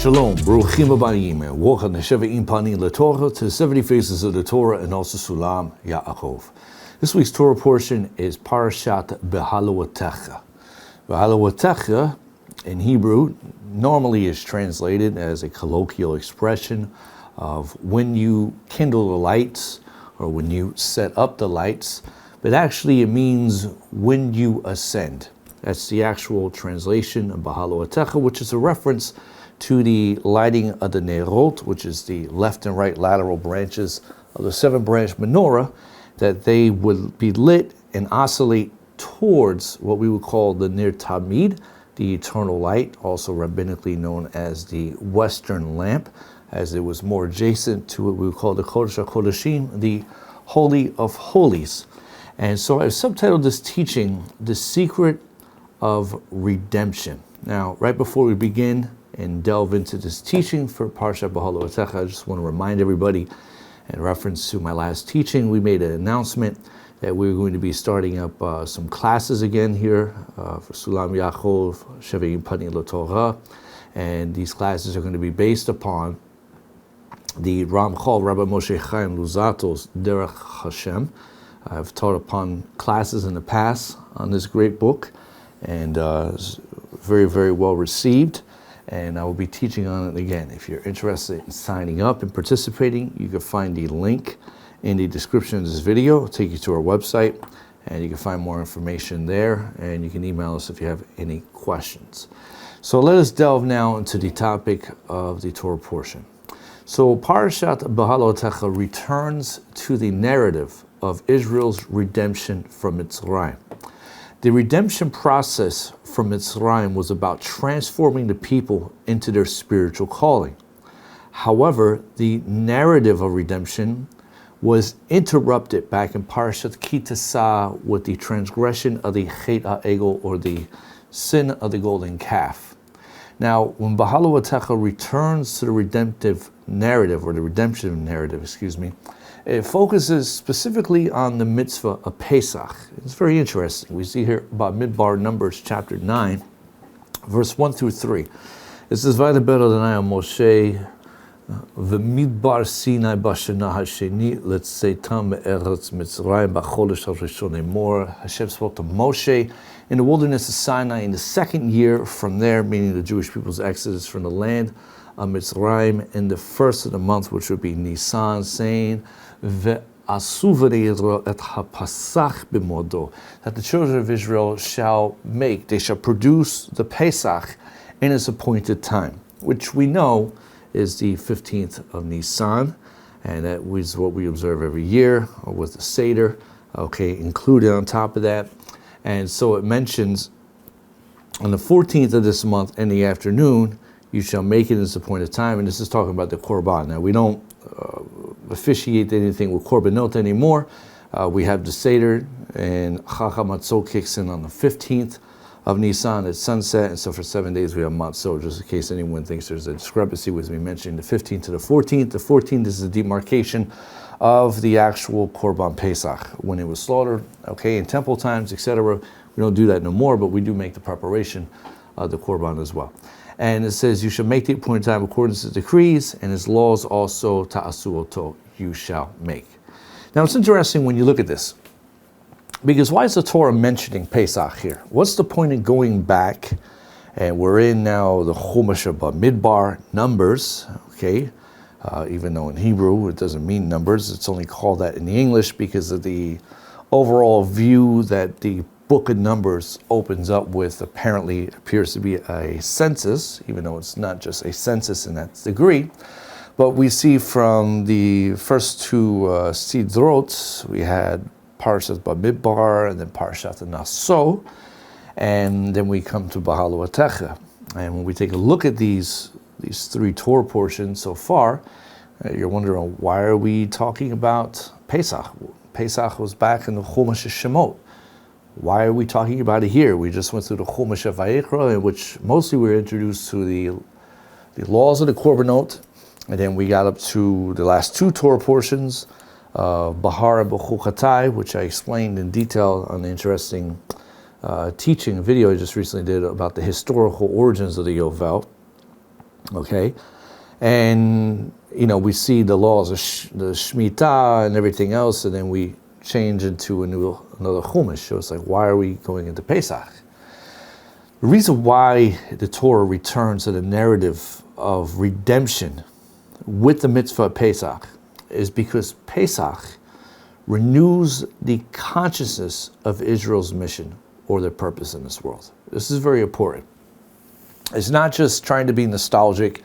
Shalom, Baruchim Abayim, and welcome to Sheve'im Panim LaTorah, to the 70 Faces of the Torah, and also Sulam Yaakov. This week's Torah portion is Parashat Beha'alotkha. Beha'alotkha, in Hebrew, normally is translated as a colloquial expression of when you kindle the lights, or when you set up the lights, but actually it means when you ascend. That's the actual translation of Beha'alotkha, which is a reference to the lighting of the Nerot, which is the left and right lateral branches of the 7-branch menorah, that they would be lit and oscillate towards what we would call the Ner Tamid, the eternal light, also rabbinically known as the Western lamp, as it was more adjacent to what we would call the Kodesh HaKodeshim, the Holy of Holies. And so I've subtitled this teaching, The Secret of Redemption. Now, right before we begin and delve into this teaching for Parashat Beha'alotkha, I just want to remind everybody, in reference to my last teaching, we made an announcement that we're going to be starting up some classes again here for Sulam Yaakov, Sheve'im Panim LaTorah, and these classes are going to be based upon the Ramchal Rabbi Moshe Chaim Luzato's Derech HaShem. I've taught upon classes in the past on this great book, and it's very, very well received. And I will be teaching on it again. If you're interested in signing up and participating, you can find the link in the description of this video. It'll take you to our website, and you can find more information there, and you can email us if you have any questions. So let us delve now into the topic of the Torah portion. So Parashat Beha'alotkha returns to the narrative of Israel's redemption from Mitzrayim. The redemption process from Mitzrayim was about transforming the people into their spiritual calling. However, the narrative of redemption was interrupted back in Parashat Kitasa with the transgression of the Chet HaEgel, or the sin of the golden calf. Now, when Beha'alotkha returns to the redemptive narrative, or the redemption narrative, it focuses specifically on the mitzvah of Pesach. It's very interesting. We see here about Midbar Numbers chapter 9, verse 1 through 3. It says, Vaydaber Adonai Moshe v'midbar Sinai b'shana hasheni letzeitam me'eretz Mitzrayim b'chodesh harishon emor. Hashem spoke to Moshe in the wilderness of Sinai in the second year from there, meaning the Jewish people's exodus from the land of Mitzrayim, in the first of the month, which would be Nisan, saying, that the children of Israel they shall produce the Pesach in its appointed time, which we know is the 15th of Nisan, and that is what we observe every year with the Seder, included on top of that. And so it mentions on the 14th of this month in the afternoon, you shall make it in its appointed time, and this is talking about the Korban. Now, we don't officiate anything with Korbanot anymore. We have the Seder, and Chacham Matzot kicks in on the 15th of Nisan at sunset, and so for 7 days we have Matzot, just in case anyone thinks there's a discrepancy with me mentioning the 15th to the 14th. The 14th is the demarcation of the actual Korban Pesach, when it was slaughtered, in temple times, etc. We don't do that no more, but we do make the preparation of the Korban as well. And it says, you shall make the appointed time according to the decrees, and his laws also ta'asuoto, you shall make. Now it's interesting when you look at this, because why is the Torah mentioning Pesach here? What's the point in going back? And we're in now the Chumash of Midbar, Numbers, even though in Hebrew it doesn't mean numbers, it's only called that in the English because of the overall view that the book of Numbers opens up with. Apparently appears to be a census, even though it's not just a census in that degree. But we see from the first two Sidrot, we had Parashat Bamidbar and then Parashat Naso, and then we come to Beha'alotkha. And when we take a look at these three Torah portions so far, you're wondering, why are we talking about Pesach? Pesach was back in the Chumash Shemot. Why are we talking about it here? We just went through the Chumash of Vayikra, in which mostly we were introduced to the laws of the Korbanot, and then we got up to the last two Torah portions, Bahar and Bechukatai, which I explained in detail on the interesting teaching video I just recently did about the historical origins of the Yovel. Okay? And, we see the laws of the Shemitah and everything else, and then we change into another Chumash. So it's like, why are we going into Pesach? The reason why the Torah returns to the narrative of redemption with the mitzvah of Pesach is because Pesach renews the consciousness of Israel's mission or their purpose in this world. This is very important. It's not just trying to be nostalgic.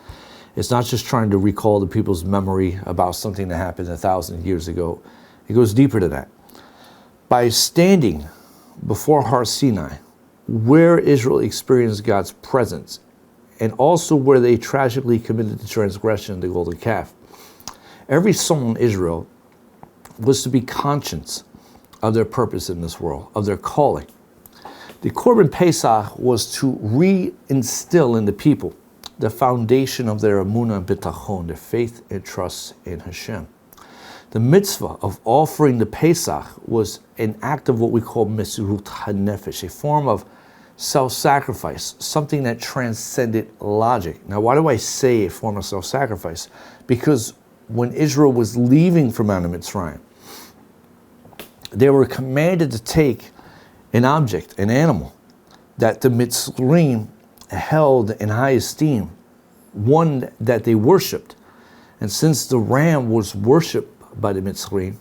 It's not just trying to recall the people's memory about something that happened 1,000 years ago. It goes deeper than that. By standing before Har Sinai, where Israel experienced God's presence, and also where they tragically committed the transgression of the golden calf, every soul in Israel was to be conscious of their purpose in this world, of their calling. The Korban Pesach was to reinstill in the people the foundation of their emunah and bitachon, their faith and trust in Hashem. The mitzvah of offering the Pesach was an act of what we call mesirut hanefesh, a form of self-sacrifice, something that transcended logic. Now, why do I say a form of self-sacrifice? Because when Israel was leaving from Mount Mitzrayim, they were commanded to take an object, an animal, that the Mitzrayim held in high esteem, one that they worshipped. And since the ram was worshipped by the Mitzrayim,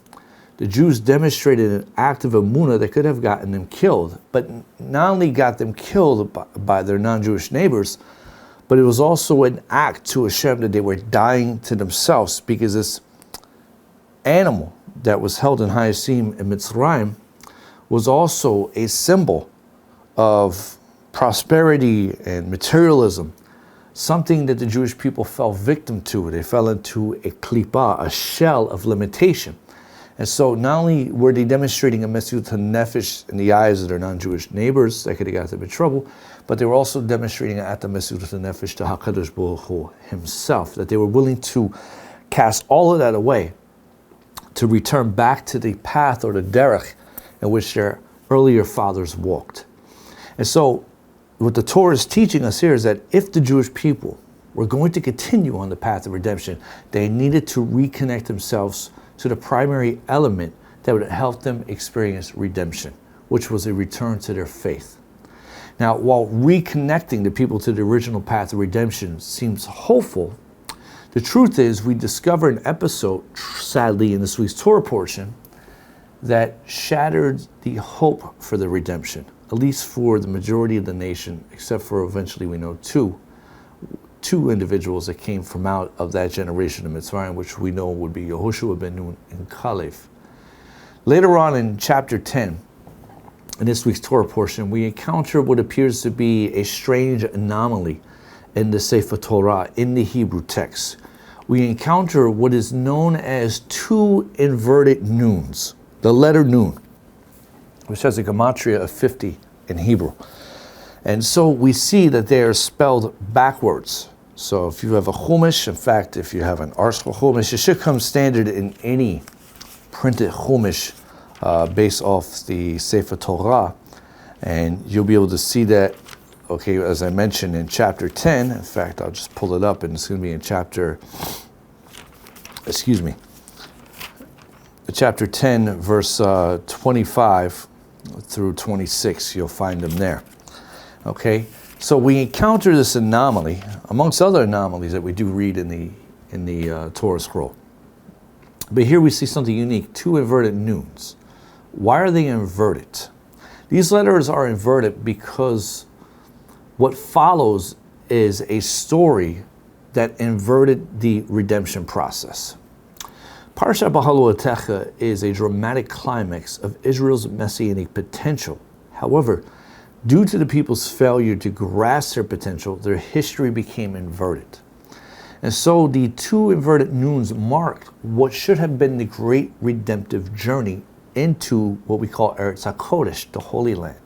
the Jews demonstrated an act of emunah that could have gotten them killed, but not only got them killed by their non-Jewish neighbors, but it was also an act to Hashem that they were dying to themselves, because this animal that was held in high esteem in Mitzrayim was also a symbol of prosperity and materialism, something that the Jewish people fell victim to. They fell into a klipa, a shell of limitation. And so not only were they demonstrating a mesirut hanefesh in the eyes of their non-Jewish neighbors that could have got them in trouble, but they were also demonstrating an act of mesirut hanefesh to HaKadosh Baruch Hu himself, that they were willing to cast all of that away to return back to the path or the derech in which their earlier fathers walked. And so what the Torah is teaching us here is that if the Jewish people were going to continue on the path of redemption, they needed to reconnect themselves to the primary element that would help them experience redemption, which was a return to their faith. Now, while reconnecting the people to the original path of redemption seems hopeful, the truth is we discover an episode, sadly, in this week's Torah portion that shattered the hope for the redemption, at least for the majority of the nation, except for eventually we know two individuals that came from out of that generation of Mitzrayim, which we know would be Yehoshua ben Nun and Caleb. Later on in chapter 10, in this week's Torah portion, we encounter what appears to be a strange anomaly in the Sefer Torah, in the Hebrew text. We encounter what is known as two inverted nuns, the letter nun, which has a gematria of 50 in Hebrew. And so we see that they are spelled backwards. So if you have a Chumash, in fact, if you have an Arshal Chumash, it should come standard in any printed Chumash based off the Sefer Torah. And you'll be able to see that, okay, as I mentioned in chapter 10, in fact, I'll just pull it up and it's going to be in chapter 10, verse 25 through 26, you'll find them there. Okay, so we encounter this anomaly, amongst other anomalies that we do read in the Torah scroll. But here we see something unique, two inverted nuns. Why are they inverted? These letters are inverted because what follows is a story that inverted the redemption process. Parashat Beha'alotkha is a dramatic climax of Israel's messianic potential. However, due to the people's failure to grasp their potential, their history became inverted. And so the two inverted nuns marked what should have been the great redemptive journey into what we call Eretz HaKodesh, the Holy Land.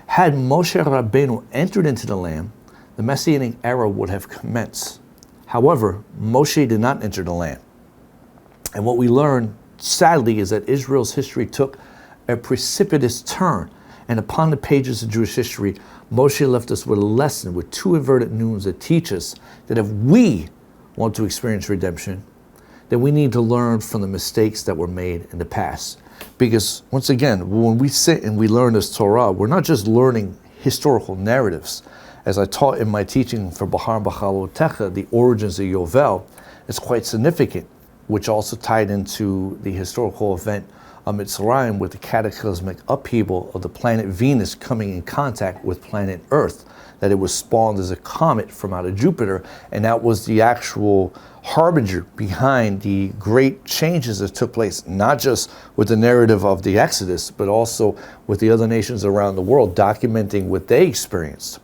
Had Moshe Rabbeinu entered into the land, the messianic era would have commenced. However, Moshe did not enter the land. And what we learn, sadly, is that Israel's history took a precipitous turn And upon the pages of Jewish history, Moshe left us with a lesson, with two inverted noons that teach us that if we want to experience redemption, then we need to learn from the mistakes that were made in the past. Because once again, when we sit and we learn this Torah, we're not just learning historical narratives. As I taught in my teaching for Parashat Beha'alotkha, the origins of Yovel, is quite significant, which also tied into the historical event of Mitzrayim with the cataclysmic upheaval of the planet Venus coming in contact with planet Earth, that it was spawned as a comet from out of Jupiter, and that was the actual harbinger behind the great changes that took place, not just with the narrative of the Exodus, but also with the other nations around the world documenting what they experienced.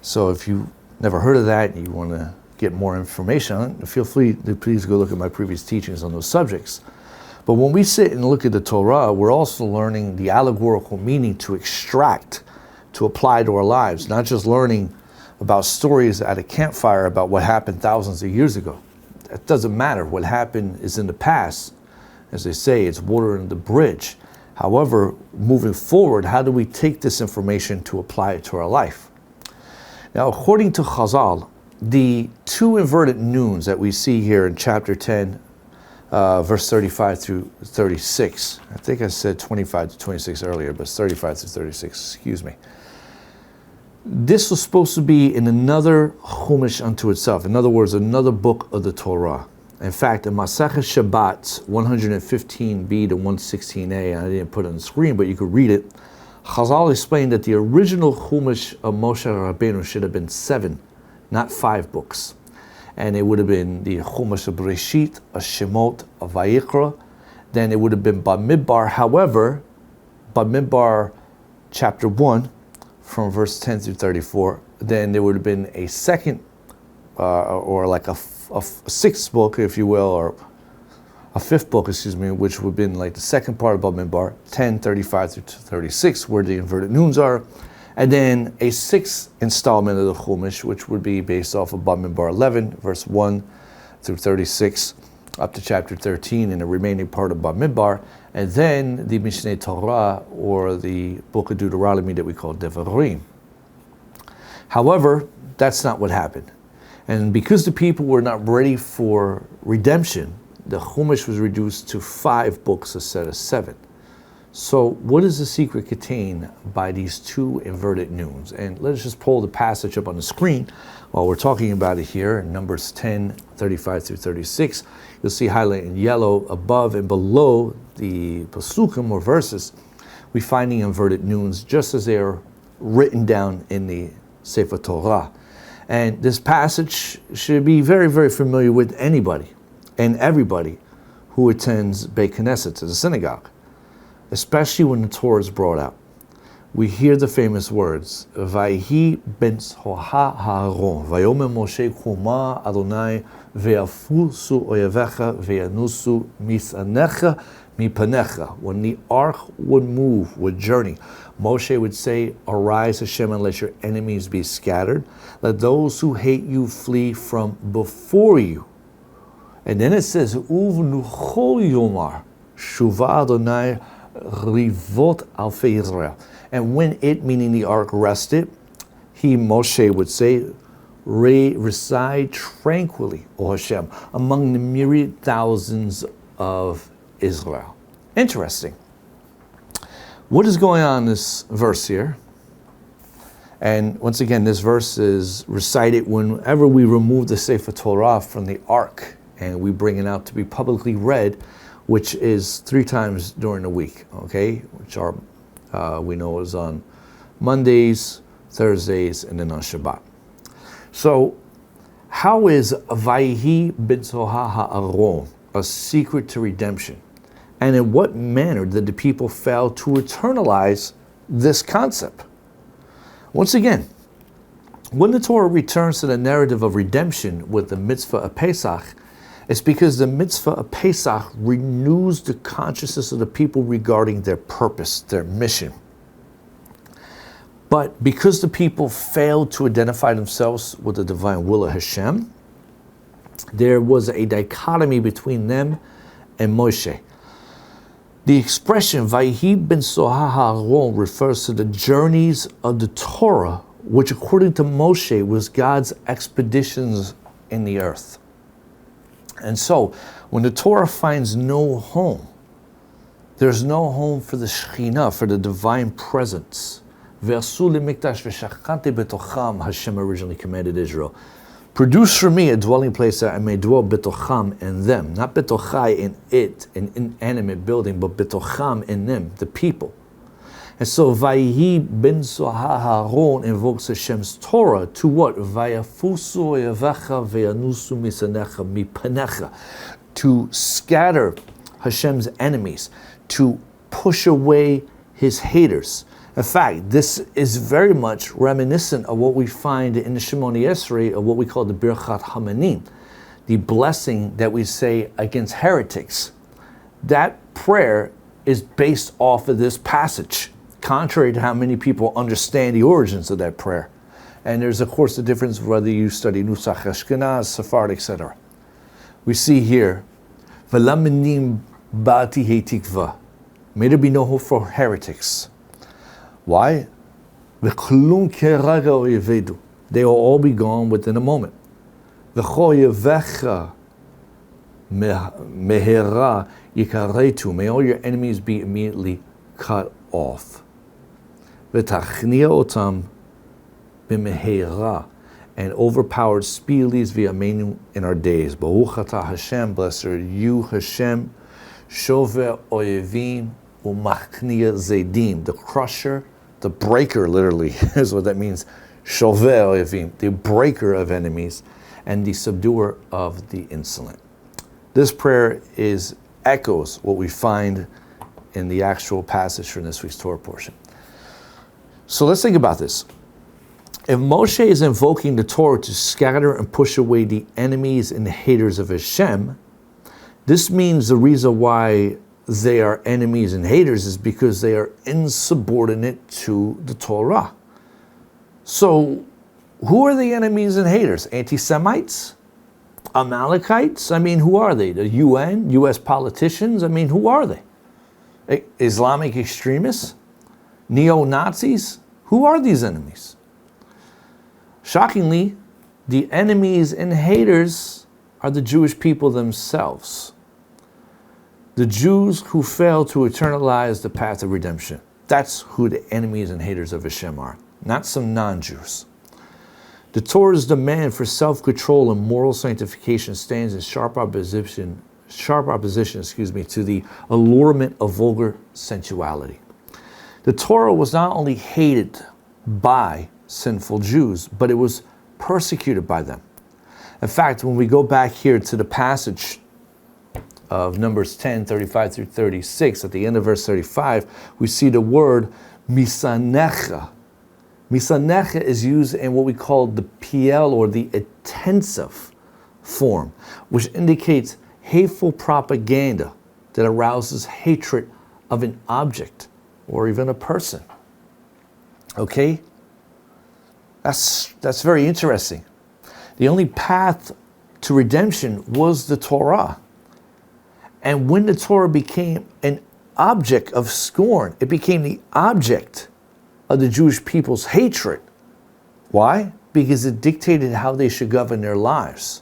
So if you never heard of that and you want to get more information on it, feel free to please go look at my previous teachings on those subjects. But when we sit and look at the Torah, we're also learning the allegorical meaning to extract, to apply to our lives, not just learning about stories at a campfire about what happened thousands of years ago. That doesn't matter. What happened is in the past. As they say, it's water under the bridge. However, moving forward, how do we take this information to apply it to our life? Now, according to Chazal, the two inverted noons that we see here in chapter 10, verse 35 through 36. I think I said 25 to 26 earlier, but it's 35 to 36, excuse me. This was supposed to be in another Chumash unto itself. In other words, another book of the Torah. In fact, in Masechet Shabbat 115b to 116a, I didn't put it on the screen, but you could read it. Chazal explained that the original Chumash of Moshe Rabbeinu should have been 7, not 5 books. And it would have been the Chumash of Bereshit, a Shemot, a Vayikra. Then it would have been Bamidbar. However, Bamidbar chapter 1, from verse 10 through 34, then there would have been a second, or like a sixth book, if you will, or a fifth book, excuse me, which would have been like the second part of Bamidbar, 10, 35 through 36, where the inverted noons are. And then a sixth installment of the Chumash, which would be based off of Bamidbar 11, verse 1 through 36, up to chapter 13, and the remaining part of Bamidbar. And then the Mishneh Torah, or the book of Deuteronomy that we call Devarim. However, that's not what happened. And because the people were not ready for redemption, the Chumash was reduced to 5 books instead of 7. So what does the secret contain by these two inverted noons? And let's just pull the passage up on the screen while we're talking about it here in Numbers 10, 35 through 36. You'll see highlighted in yellow above and below the pasukim or verses, we find the inverted noons just as they are written down in the Sefer Torah. And this passage should be very, very familiar with anybody and everybody who attends Beit Knesset, to the synagogue. Especially when the Torah is brought out. We hear the famous words, Vayhi ben Soha ha'aron, Vayomer Moshe kuma Adonai, Ve'afusu oyevecha, Ve'anusu misanecha mipanecha. When the ark would move, would journey, Moshe would say, Arise, Hashem, and let your enemies be scattered. Let those who hate you flee from before you. And then it says, Uvnuchol yomar, Shuva Adonai, Rivot Alfei Israel. And when it, meaning the ark, rested, he, Moshe, would say, reside tranquilly, O Hashem, among the myriad thousands of Israel. Interesting. What is going on in this verse here? And once again, this verse is recited whenever we remove the Sefer Torah from the ark and we bring it out to be publicly read, which is 3 times during the week, okay? Which are, we know is on Mondays, Thursdays, and then on Shabbat. So, how is Vayhi ben Soha ha'aron a secret to redemption? And in what manner did the people fail to eternalize this concept? Once again, when the Torah returns to the narrative of redemption with the mitzvah of Pesach, it's because the mitzvah of Pesach renews the consciousness of the people regarding their purpose, their mission. But because the people failed to identify themselves with the divine will of Hashem, there was a dichotomy between them and Moshe. The expression Vayihi ben Sohaharon refers to the journeys of the Torah, which according to Moshe was God's expeditions in the earth. And so, when the Torah finds no home, there's no home for the Shekhinah, for the divine presence. Ve'asu lemikdash v'shachante betocham, Hashem originally commanded Israel. Produce for me a dwelling place that I may dwell betocham in them. Not betochai in it, an inanimate building, but betocham in them, the people. And so Vayihi ben Sohaharon invokes Hashem's Torah to what? Vayafusu yavecha veyanusu misanecha mipanecha. To scatter Hashem's enemies, to push away his haters. In fact, this is very much reminiscent of what we find in the Shemoni Esrei, of what we call the Birchat Hamanim, the blessing that we say against heretics. That prayer is based off of this passage, contrary to how many people understand the origins of that prayer. And there's, of course, the difference whether you study Nusach Ashkenaz, Sephardic, etc. We see here, V'laminim ba'ati hetikva. May there be no hope for heretics. Why? They will all be gone within a moment. May all your enemies be immediately cut off. And overpowered speedily v'yameinu in our days. Baruch atah Hashem, blessed are you, Hashem, shover oyevim u'machnia zedim, the crusher, the breaker, literally, is what that means. Shover oyevim, the breaker of enemies, and the subduer of the insolent. This prayer echoes what we find in the actual passage from this week's Torah portion. So let's think about this. If Moshe is invoking the Torah to scatter and push away the enemies and the haters of Hashem, this means the reason why they are enemies and haters is because they are insubordinate to the Torah. So, who are the enemies and haters? Anti-Semites? Amalekites? I mean, who are they? The UN? US politicians? I mean, who are they? Islamic extremists? Neo-Nazis? Who are these enemies? Shockingly, the enemies and haters are the Jewish people themselves. The Jews who fail to eternalize the path of redemption. That's who the enemies and haters of Hashem are, not some non-Jews. The Torah's demand for self-control and moral sanctification stands in sharp opposition, to the allurement of vulgar sensuality. The Torah was not only hated by sinful Jews, but it was persecuted by them. In fact, when we go back here to the passage of Numbers 10, 35 through 36, at the end of verse 35, we see the word misanecha. Misanecha is used in what we call the PL, or the intensive form, which indicates hateful propaganda that arouses hatred of an object or even a person. Okay? That's very interesting. The only path to redemption was the Torah. And when the Torah became an object of scorn, it became the object of the Jewish people's hatred. Why? Because it dictated how they should govern their lives,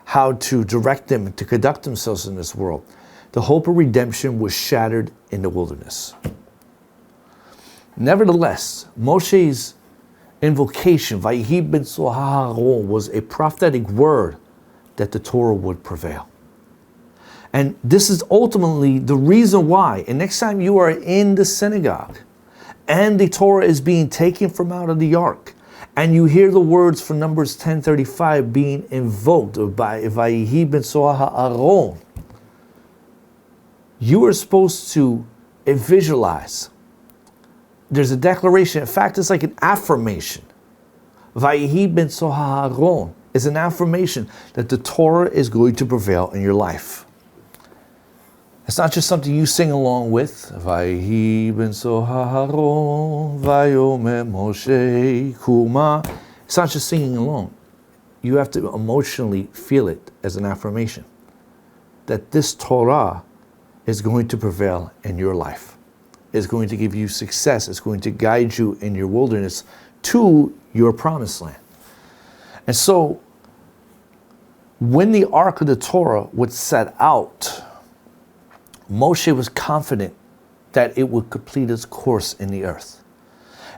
how to direct them to conduct themselves in this world. The hope of redemption was shattered in the wilderness. Nevertheless, Moshe's invocation, Vayihi ben Sohaharon, was a prophetic word that the Torah would prevail. And this is ultimately the reason why. And next time you are in the synagogue and the Torah is being taken from out of the ark, and you hear the words from Numbers 10:35 being invoked by Vayihi ben Sohaharon, you are supposed to visualize. There's a declaration. In fact, it's like an affirmation. Vayihi ben Sohaharon is an affirmation that the Torah is going to prevail in your life. It's not just something you sing along with. Vayihi ben Sohaharon, vayomer Moshe kuma. It's not just singing along. You have to emotionally feel it as an affirmation that this Torah is going to prevail in your life. It's going to give you success. It's going to guide you in your wilderness to your promised land. And so, when the Ark of the Torah would set out, Moshe was confident that it would complete its course in the earth.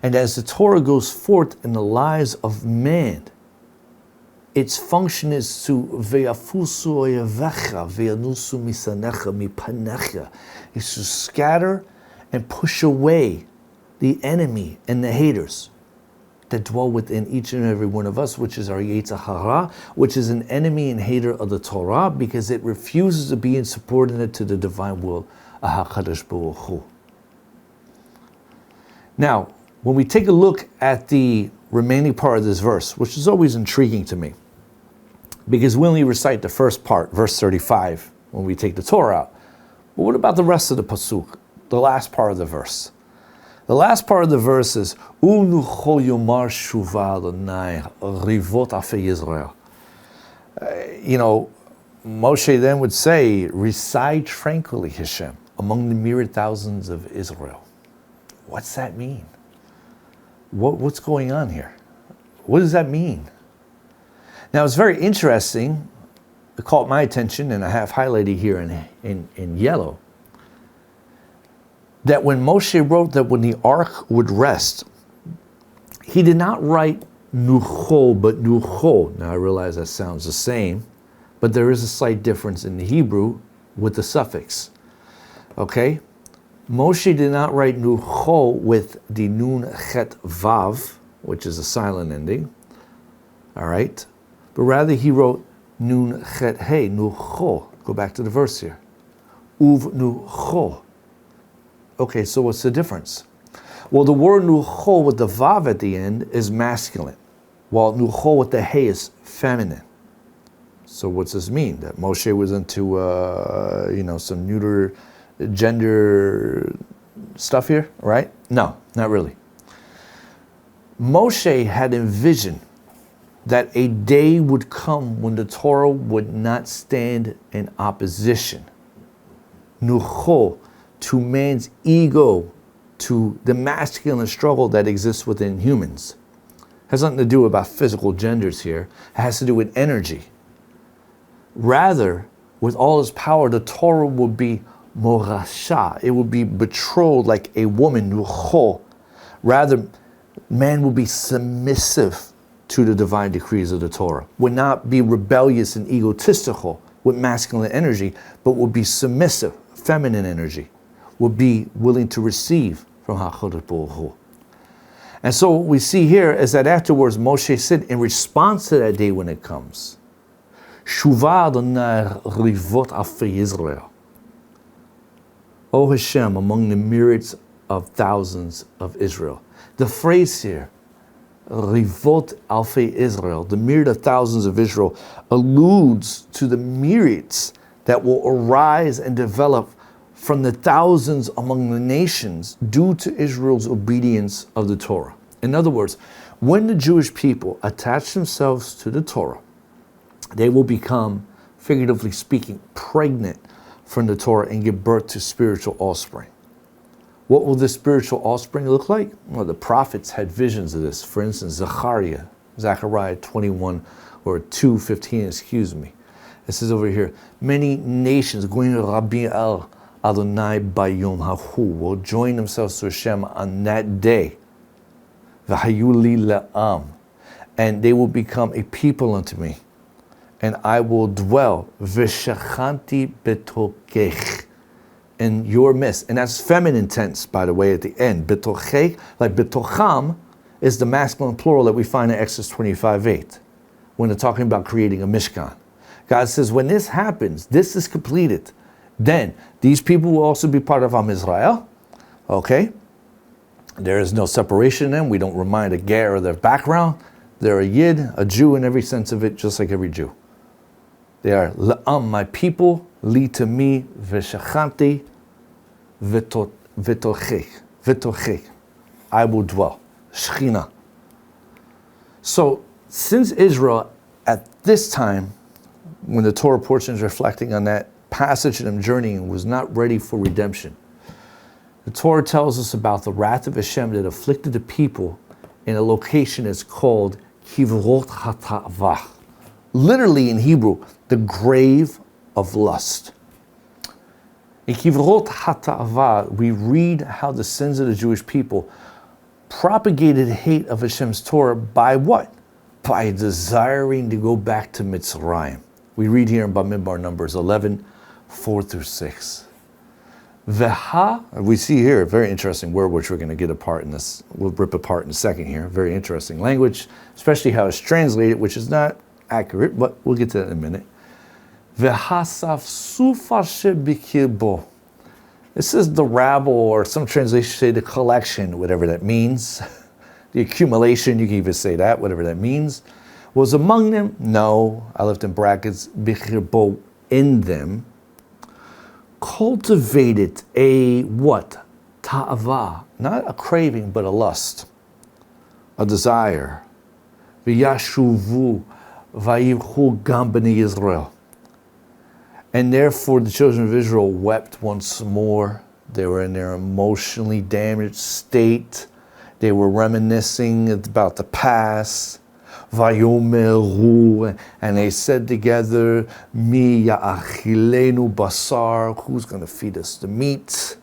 And as the Torah goes forth in the lives of man, its function is to ve'afusu oyevecha ve'anusu misanecha mipanecha, is to scatter and push away the enemy and the haters that dwell within each and every one of us, which is our Yetzer Hara, which is an enemy and hater of the Torah, because it refuses to be insubordinate to the divine will of HaKadosh Baruch Hu. Now, when we take a look at the remaining part of this verse, which is always intriguing to me, because we only recite the first part, verse 35, when we take the Torah out. But what about the rest of the pasuk, the last part of the verse? The last part of the verse is, Unucho yomar shuva Adonai rivot afei Yisrael. Moshe then would say, reside tranquilly, Hashem, among the myriad thousands of Israel. What's that mean? What's going on here? What does that mean? Now, it's very interesting. It caught my attention, and I have highlighted here in yellow, that when Moshe wrote that when the ark would rest, he did not write nucho, but nucho. Now, I realize that sounds the same, but there is a slight difference in the Hebrew with the suffix. Okay? Moshe did not write nucho with the nun chet vav, which is a silent ending. All right? But rather he wrote nun chet hey, nucho. Go back to the verse here. Uv nucho. Okay, so what's the difference? Well, the word nucho with the vav at the end is masculine, while nucho with the hey is feminine. So what's this mean? That Moshe was into, some neuter gender stuff here, right? No, not really. Moshe had envisioned that a day would come when the Torah would not stand in opposition. Nucho, to man's ego, to the masculine struggle that exists within humans. Has nothing to do about physical genders here. It has to do with energy. Rather, with all its power, the Torah would be morasha. It would be betrothed like a woman, nucho. Rather, man will be submissive to the divine decrees of the Torah. Would not be rebellious and egotistical with masculine energy, but would be submissive, feminine energy. Would be willing to receive from HaKadosh Baruch Hu. And so what we see here is that afterwards Moshe said, in response to that day when it comes, Shuva Adonai rivot afei Yisrael. O Hashem, among the myriads of thousands of Israel. The phrase here, rivot alfei Israel, the myriad of thousands of Israel, alludes to the myriads that will arise and develop from the thousands among the nations due to Israel's obedience of the Torah. In other words, when the Jewish people attach themselves to the Torah, they will become, figuratively speaking, pregnant from the Torah and give birth to spiritual offspring. What will this spiritual offspring look like? Well, the prophets had visions of this. For instance, Zechariah 21 or 2:15, excuse me. It says over here, many nations, going to Rabbi El Adonai Bayom Hahu, will join themselves to Hashem on that day. V'hayuli le'am, and they will become a people unto me, and I will dwell v'shachanti betokech, in your midst. And that's feminine tense, by the way, at the end. Betokech, like betocham, is the masculine plural that we find in Exodus 25:8, when they're talking about creating a Mishkan. God says, when this happens, this is completed, then these people will also be part of Am Israel. Okay? There is no separation in them. We don't remind a ger of their background. They're a Yid, a Jew in every sense of it, just like every Jew. They are La'am, my people, Li to me, V'shachanti, V'tochech. I will dwell. Shechina. So, since Israel, at this time, when the Torah portion is reflecting on that passage of them journeying was not ready for redemption. The Torah tells us about the wrath of Hashem that afflicted the people in a location that's called Kivrot HaTa'avah. Literally in Hebrew, the grave of lust. In Kivrot HaTa'avah, we read how the sins of the Jewish people propagated hate of Hashem's Torah by what? By desiring to go back to Mitzrayim. We read here in Bamidbar Numbers 11, 4 through 6. We see here a very interesting word which we're going to get apart in this. We'll rip apart in a second here. Very interesting language, especially how it's translated, which is not accurate, but we'll get to that in a minute. It says the rabble, or some translations say the collection, whatever that means. The accumulation, you can even say that, whatever that means. Was among them? No, I left in brackets, bichirbo, in them. Cultivated a what? Ta'ava, not a craving, but a lust, a desire. V'yashuvu vayivchu gam b'nei Israel. And therefore the children of Israel wept once more. They were in their emotionally damaged state. They were reminiscing about the past. Vayomeru, and they said together, Mi ya'achilenu basar, who's going to feed us the meat?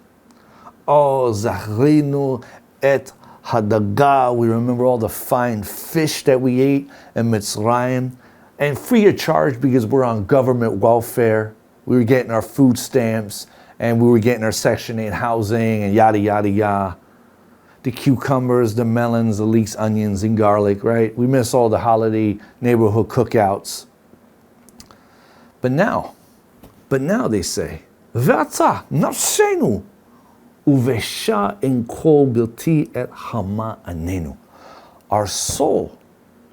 Oh, zachrinu et hadaga, we remember all the fine fish that we ate in Mitzrayim, and free of charge because we're on government welfare. We were getting our food stamps, and we were getting our Section 8 housing, and yada, yada, yada. The cucumbers, the melons, the leeks, onions, and garlic, right? We miss all the holiday neighborhood cookouts. But now they say, V'ata nafshenu uvesha en kol bilti et hama anenu. Our soul,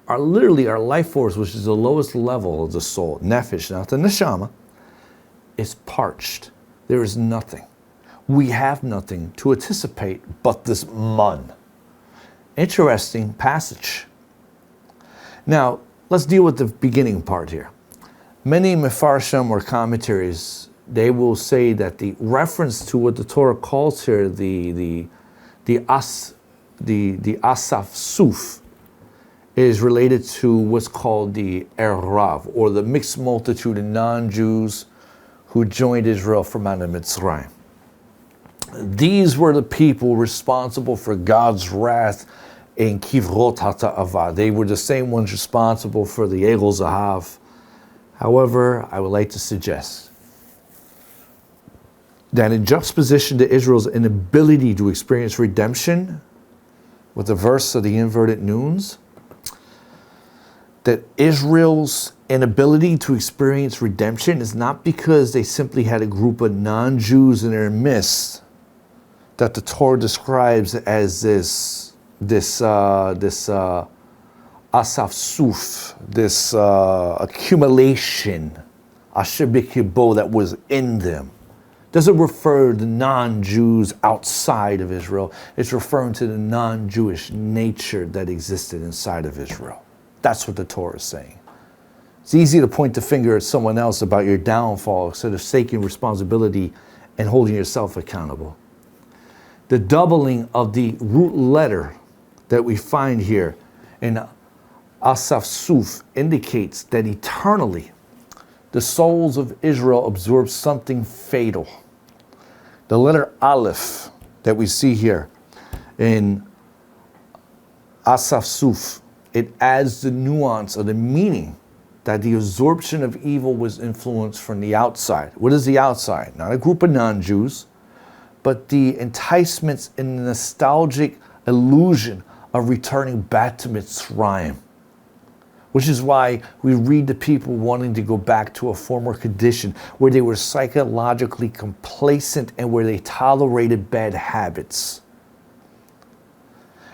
our life force, which is the lowest level of the soul, nefesh, not the neshama, is parched. There is nothing. We have nothing to anticipate but this mun. Interesting passage. Now, let's deal with the beginning part here. Many mefarshim or commentaries, they will say that the reference to what the Torah calls here the Asaf Suf is related to what's called the Erav, or the mixed multitude of non-Jews who joined Israel from out of Mitzrayim. These were the people responsible for God's wrath in Kivrot HaTa'avah. They were the same ones responsible for the Egel Zahav. However, I would like to suggest that in juxtaposition to Israel's inability to experience redemption with the verse of the inverted noons, that Israel's inability to experience redemption is not because they simply had a group of non-Jews in their midst that the Torah describes as this Asaf Suf, this accumulation, Asher B'Kibo, that was in them. Doesn't refer to non-Jews outside of Israel. It's referring to the non-Jewish nature that existed inside of Israel. That's what the Torah is saying. It's easy to point the finger at someone else about your downfall instead of taking responsibility and holding yourself accountable. The doubling of the root letter that we find here in Asaf Suf indicates that eternally the souls of Israel absorb something fatal. The letter Aleph that we see here in Asaf Suf, it adds the nuance of the meaning that the absorption of evil was influenced from the outside. What is the outside? Not a group of non-Jews, but the enticements and the nostalgic illusion of returning back to Mitzrayim. Which is why we read the people wanting to go back to a former condition where they were psychologically complacent and where they tolerated bad habits.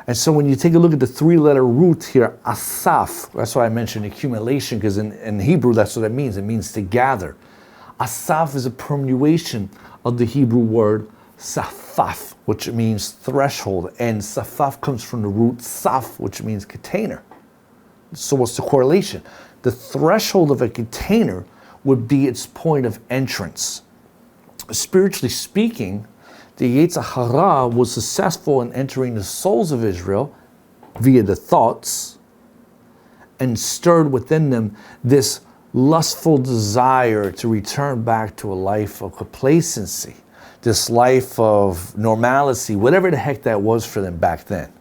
And so when you take a look at the three-letter root here, Asaf, that's why I mentioned accumulation, because in Hebrew that's what it means. It means to gather. Asaf is a permutation of the Hebrew word safaf, which means threshold, and safaf comes from the root saf, which means container. So what's the correlation? The threshold of a container would be its point of entrance. Spiritually speaking, the Yetzer Hara was successful in entering the souls of Israel via the thoughts and stirred within them this lustful desire to return back to a life of complacency, this life of normalcy, whatever the heck that was for them back then,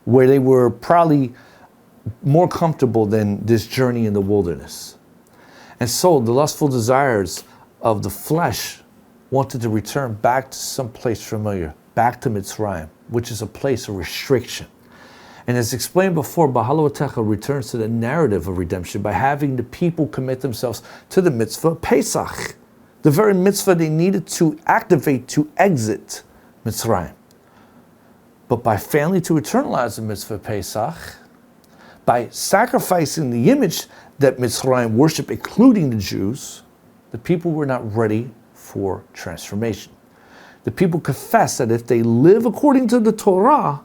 where they were probably more comfortable than this journey in the wilderness. And so the lustful desires of the flesh wanted to return back to some place familiar, back to Mitzrayim, which is a place of restriction. And as explained before, Beha'alotkha returns to the narrative of redemption by having the people commit themselves to the mitzvah of Pesach, the very mitzvah they needed to activate to exit Mitzrayim. But by failing to eternalize the mitzvah of Pesach, by sacrificing the image that Mitzrayim worship, including the Jews, the people were not ready for transformation. The people confess that if they live according to the Torah,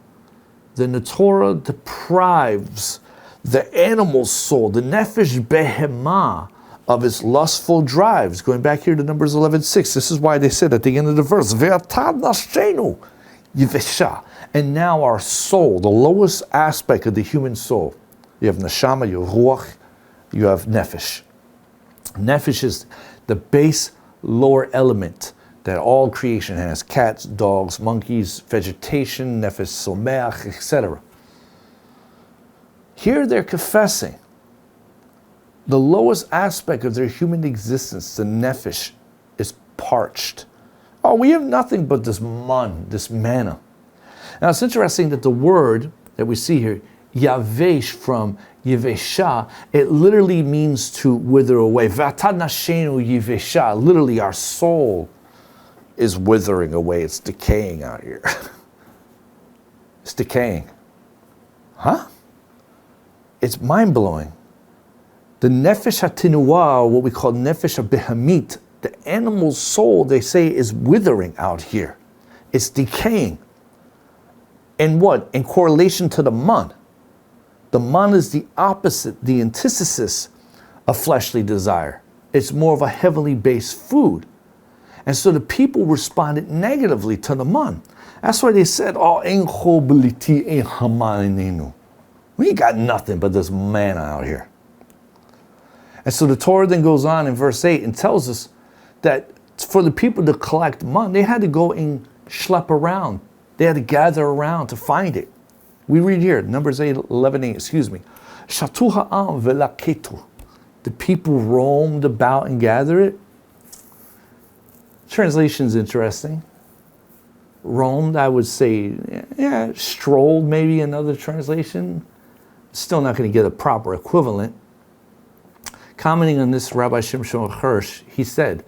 then the Torah deprives the animal soul, the nefesh behemah, of its lustful drives. Going back here to Numbers 11:6, this is why they said at the end of the verse, "Ve'atad nafshenu yivesha." And now our soul, the lowest aspect of the human soul, you have neshama, you have ruach, you have nefesh. Nefesh is the base lower element that all creation has: cats, dogs, monkeys, vegetation, nefesh someach, etc. Here they're confessing the lowest aspect of their human existence, the nefesh, is parched. Oh, we have nothing but this this manna. Now it's interesting that the word that we see here, yavesh, from yivesha, it literally means to wither away. V'atad nashenu yivesha, literally our soul is withering away. It's decaying out here. It's decaying. Huh? It's mind-blowing. The nefesh hatinua, what we call nefesh behamit, the animal's soul, they say, is withering out here. It's decaying. And what? In correlation to the man. The man is the opposite, the antithesis of fleshly desire. It's more of a heavenly based food. And so the people responded negatively to the man. That's why they said, "Oh, we ain't got nothing but this manna out here." And so the Torah then goes on in verse 8 and tells us that for the people to collect man, they had to go and schlep around. They had to gather around to find it. We read here, Numbers 11:8, Shatu ha'am velaketu. The people roamed about and gathered it. Translation's interesting. Roamed, I would say, strolled, maybe another translation. Still not going to get a proper equivalent. Commenting on this, Rabbi Shimshon Hirsch, he said,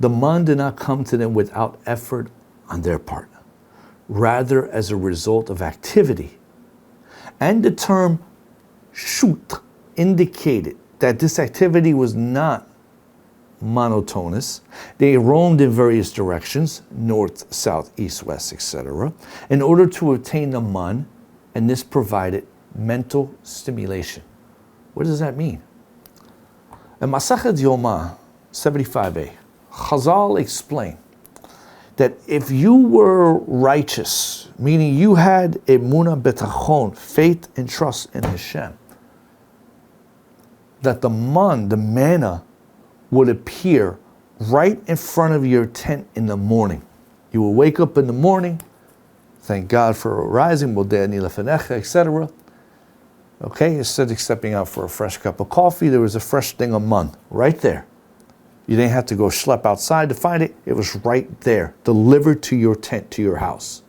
the man did not come to them without effort on their part, rather as a result of activity. And the term shoot indicated that this activity was not monotonous. They roamed in various directions, north, south, east, west, etc., in order to obtain the man, and this provided mental stimulation. What does that mean? In Masachet Yomah 75a, Chazal explained that if you were righteous, meaning you had emunah betachon, faith and trust in Hashem, that the manna, would appear right in front of your tent in the morning. You will wake up in the morning, thank God for rising, etc. Okay, instead of stepping out for a fresh cup of coffee, there was a fresh thing of man right there. You didn't have to go schlep outside to find it. It was right there, delivered to your tent, to your house.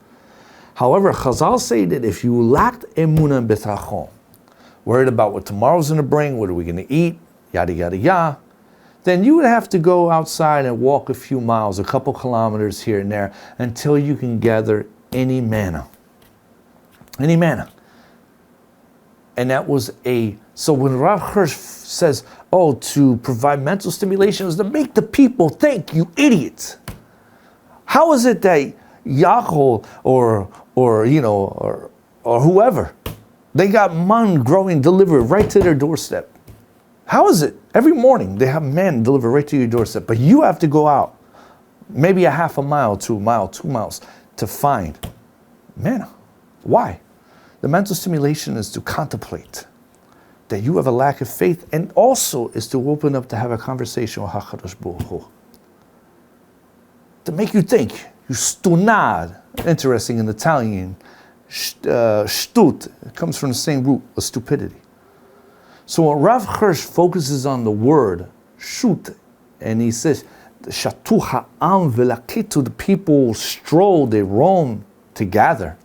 However, Chazal say that if you lacked emunah and betachon, worried about what tomorrow's going to bring, what are we going to eat, yada, yada, yada, then you would have to go outside and walk a few miles, a couple kilometers here and there, until you can gather any manna. Any manna. And that was so when Rav Hirsch says, to provide mental stimulation was to make the people think, you idiots. How is it that Yaakov or whoever, they got man growing delivered right to their doorstep? How is it? Every morning they have men deliver right to your doorstep, but you have to go out, maybe a half a mile to a mile, 2 miles, to find manna. Why? The mental stimulation is to contemplate that you have a lack of faith, and also is to open up to have a conversation with HaKadosh Baruch Hu. To make you think, you stunad. Interesting, in Italian, stut, it comes from the same root of stupidity. So when Rav Hirsch focuses on the word, shut, and he says, Shatu ha'am v'lakitu, the people stroll, they roam to gather.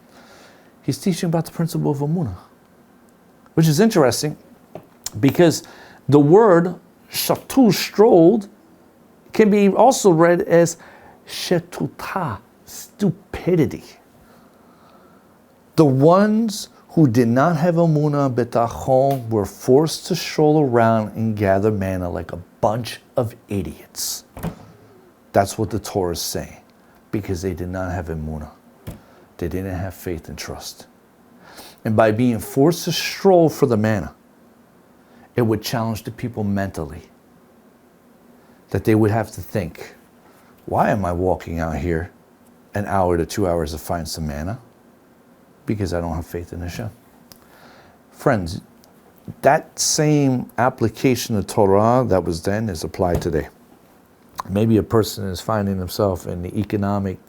He's teaching about the principle of Amunah, which is interesting because the word shatu, strolled, can be also read as shetuta, stupidity. The ones who did not have Amunah Betachon were forced to stroll around and gather manna like a bunch of idiots. That's what the Torah is saying, because they did not have Amunah. They didn't have faith and trust. And by being forced to stroll for the manna, it would challenge the people mentally. That they would have to think, why am I walking out here an hour to 2 hours to find some manna? Because I don't have faith in Hashem. Friends, that same application of Torah that was then is applied today. Maybe a person is finding himself in the economic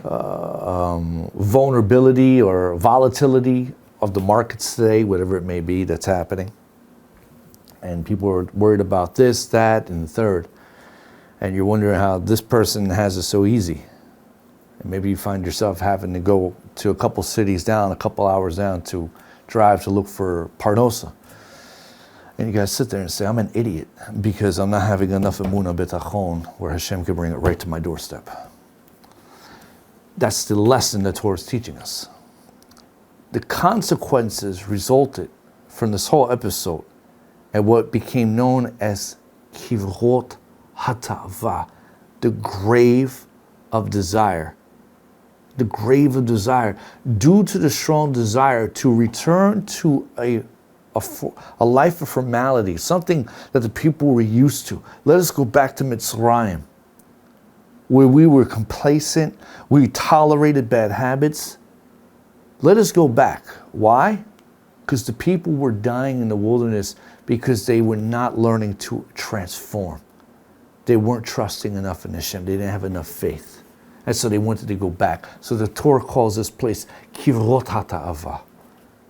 vulnerability or volatility of the markets today, whatever it may be that's happening. And people are worried about this, that, and the third. And you're wondering how this person has it so easy. And maybe you find yourself having to go to a couple cities down, a couple hours down to drive to look for Parnosa. And you guys sit there and say, I'm an idiot because I'm not having enough emunah betachon where Hashem can bring it right to my doorstep. That's the lesson the Torah is teaching us. The consequences resulted from this whole episode and what became known as kivrot hatava, the grave of desire. The grave of desire, due to the strong desire to return to a life of formality, something that the people were used to. Let us go back to Mitzrayim, where we were complacent, we tolerated bad habits. Let us go back. Why? Because the people were dying in the wilderness because they were not learning to transform. They weren't trusting enough in Hashem. They didn't have enough faith. And so they wanted to go back. So the Torah calls this place Kivrot HaTa'ava,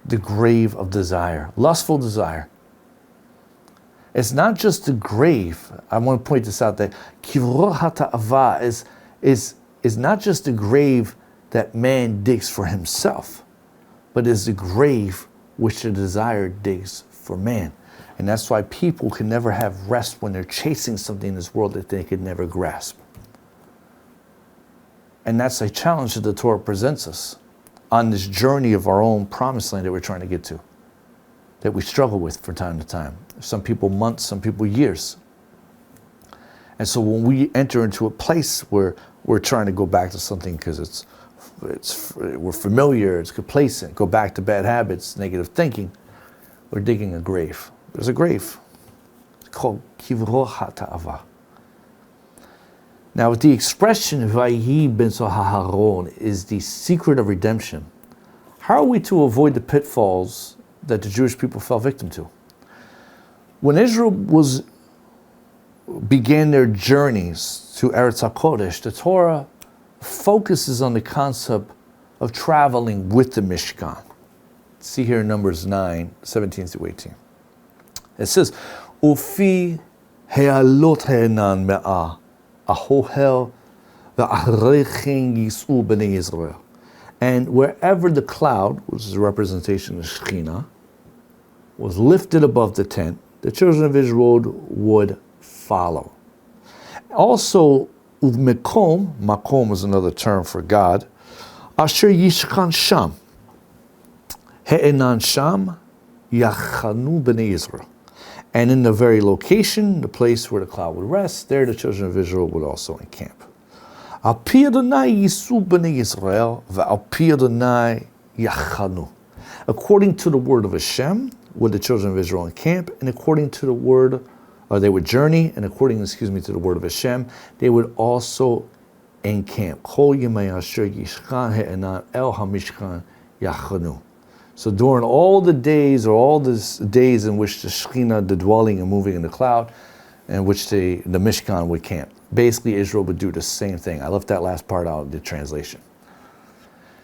the grave of desire, lustful desire. It's not just the grave. I want to point this out, that Kivrot HaTa'ava is not just the grave that man digs for himself, but is the grave which the desire digs for man. And that's why people can never have rest when they're chasing something in this world that they could never grasp. And that's a challenge that the Torah presents us on this journey of our own promised land that we're trying to get to, that we struggle with from time to time. Some people months, some people years. And so when we enter into a place where we're trying to go back to something because we're familiar, it's complacent, go back to bad habits, negative thinking, we're digging a grave. There's a grave. It's called Kivrot HaTa'ava. Now, with the expression Vayhi ben Haharon is the secret of redemption, how are we to avoid the pitfalls that the Jewish people fell victim to? When Israel began their journeys to Eretz HaKodesh, the Torah focuses on the concept of traveling with the Mishkan. See here in Numbers 9, 17 to 18. It says, Ufi he'alot he'enan me'ah ahohel ve'achrechin yis'u b'nei Yisrael. And wherever the cloud, which is a representation of Shekhinah, was lifted above the tent, the children of Israel would follow. Also, uvmekom, makom is another term for God, asher yishkan sham, he'enan sham, yachanu b'nei Yisrael. And in the very location, the place where the cloud would rest, there the children of Israel would also encamp. Al pi Adonai yisu b'nei Yisrael, ve'al pi Adonai yachanu. According to the word of Hashem, would the children of Israel encamp, and according to the word, or they would journey, and according, to the word of Hashem, they would also encamp. So during all the days, or all the days in which the Shekhinah, the dwelling and moving in the cloud, in which the Mishkan would camp, basically Israel would do the same thing. I left that last part out of the translation.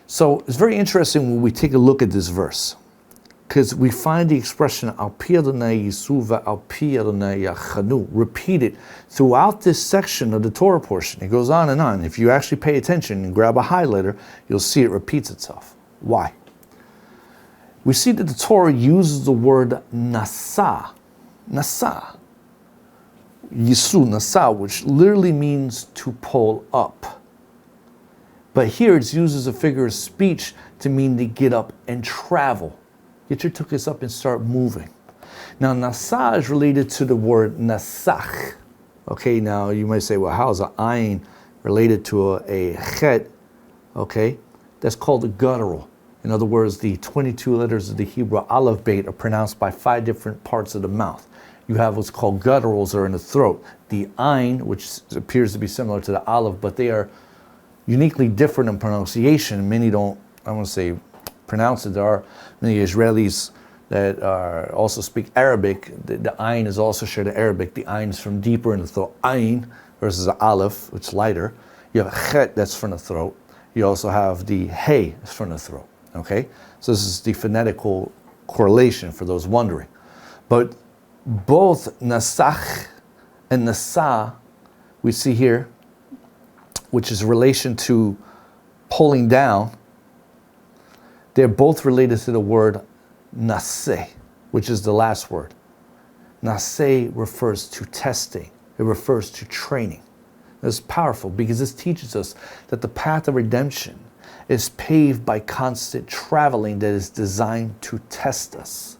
So it's very interesting when we take a look at this verse, because we find the expression Al Pi Adonai Yisu Al Pi Adonai Yachanu repeated throughout this section of the Torah portion. It goes on and on. If you actually pay attention and grab a highlighter, you'll see it repeats itself. Why? We see that the Torah uses the word nasa, Yisu, nasa, which literally means to pull up. But here it's used as a figure of speech to mean to get up and travel. Get your tuchus up and start moving. Now, nasa is related to the word nasach. Okay, now you might say, well, how is an ayin related to a chet? Okay, that's called a guttural. In other words, the 22 letters of the Hebrew aleph bet are pronounced by 5 different parts of the mouth. You have what's called gutturals are in the throat. The ayin, which appears to be similar to the aleph, but they are uniquely different in pronunciation. Many don't, I want to say, pronounce it. There are many Israelis that also speak Arabic. The ayin is also shared in Arabic. The ayin is from deeper in the throat. Ayin versus the aleph, which is lighter. You have a chet that's from the throat. You also have the hey that's from the throat. Okay, so this is the phonetical correlation for those wondering. But both nasach and nasa we see here, which is relation to pulling down, they're both related to the word naseh, which is the last word. Naseh refers to testing. It refers to training. It's powerful because this teaches us that the path of redemption is paved by constant traveling that is designed to test us.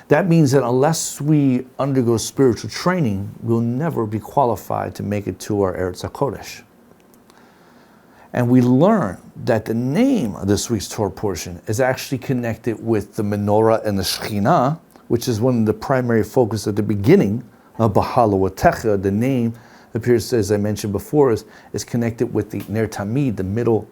That means that unless we undergo spiritual training, we'll never be qualified to make it to our Eretz HaKodesh. And we learn that the name of this week's Torah portion is actually connected with the menorah and the Shekhinah, which is one of the primary focus at the beginning of Beha'alotkha. The name appears, as I mentioned before, is connected with the Ner Tamid, the middle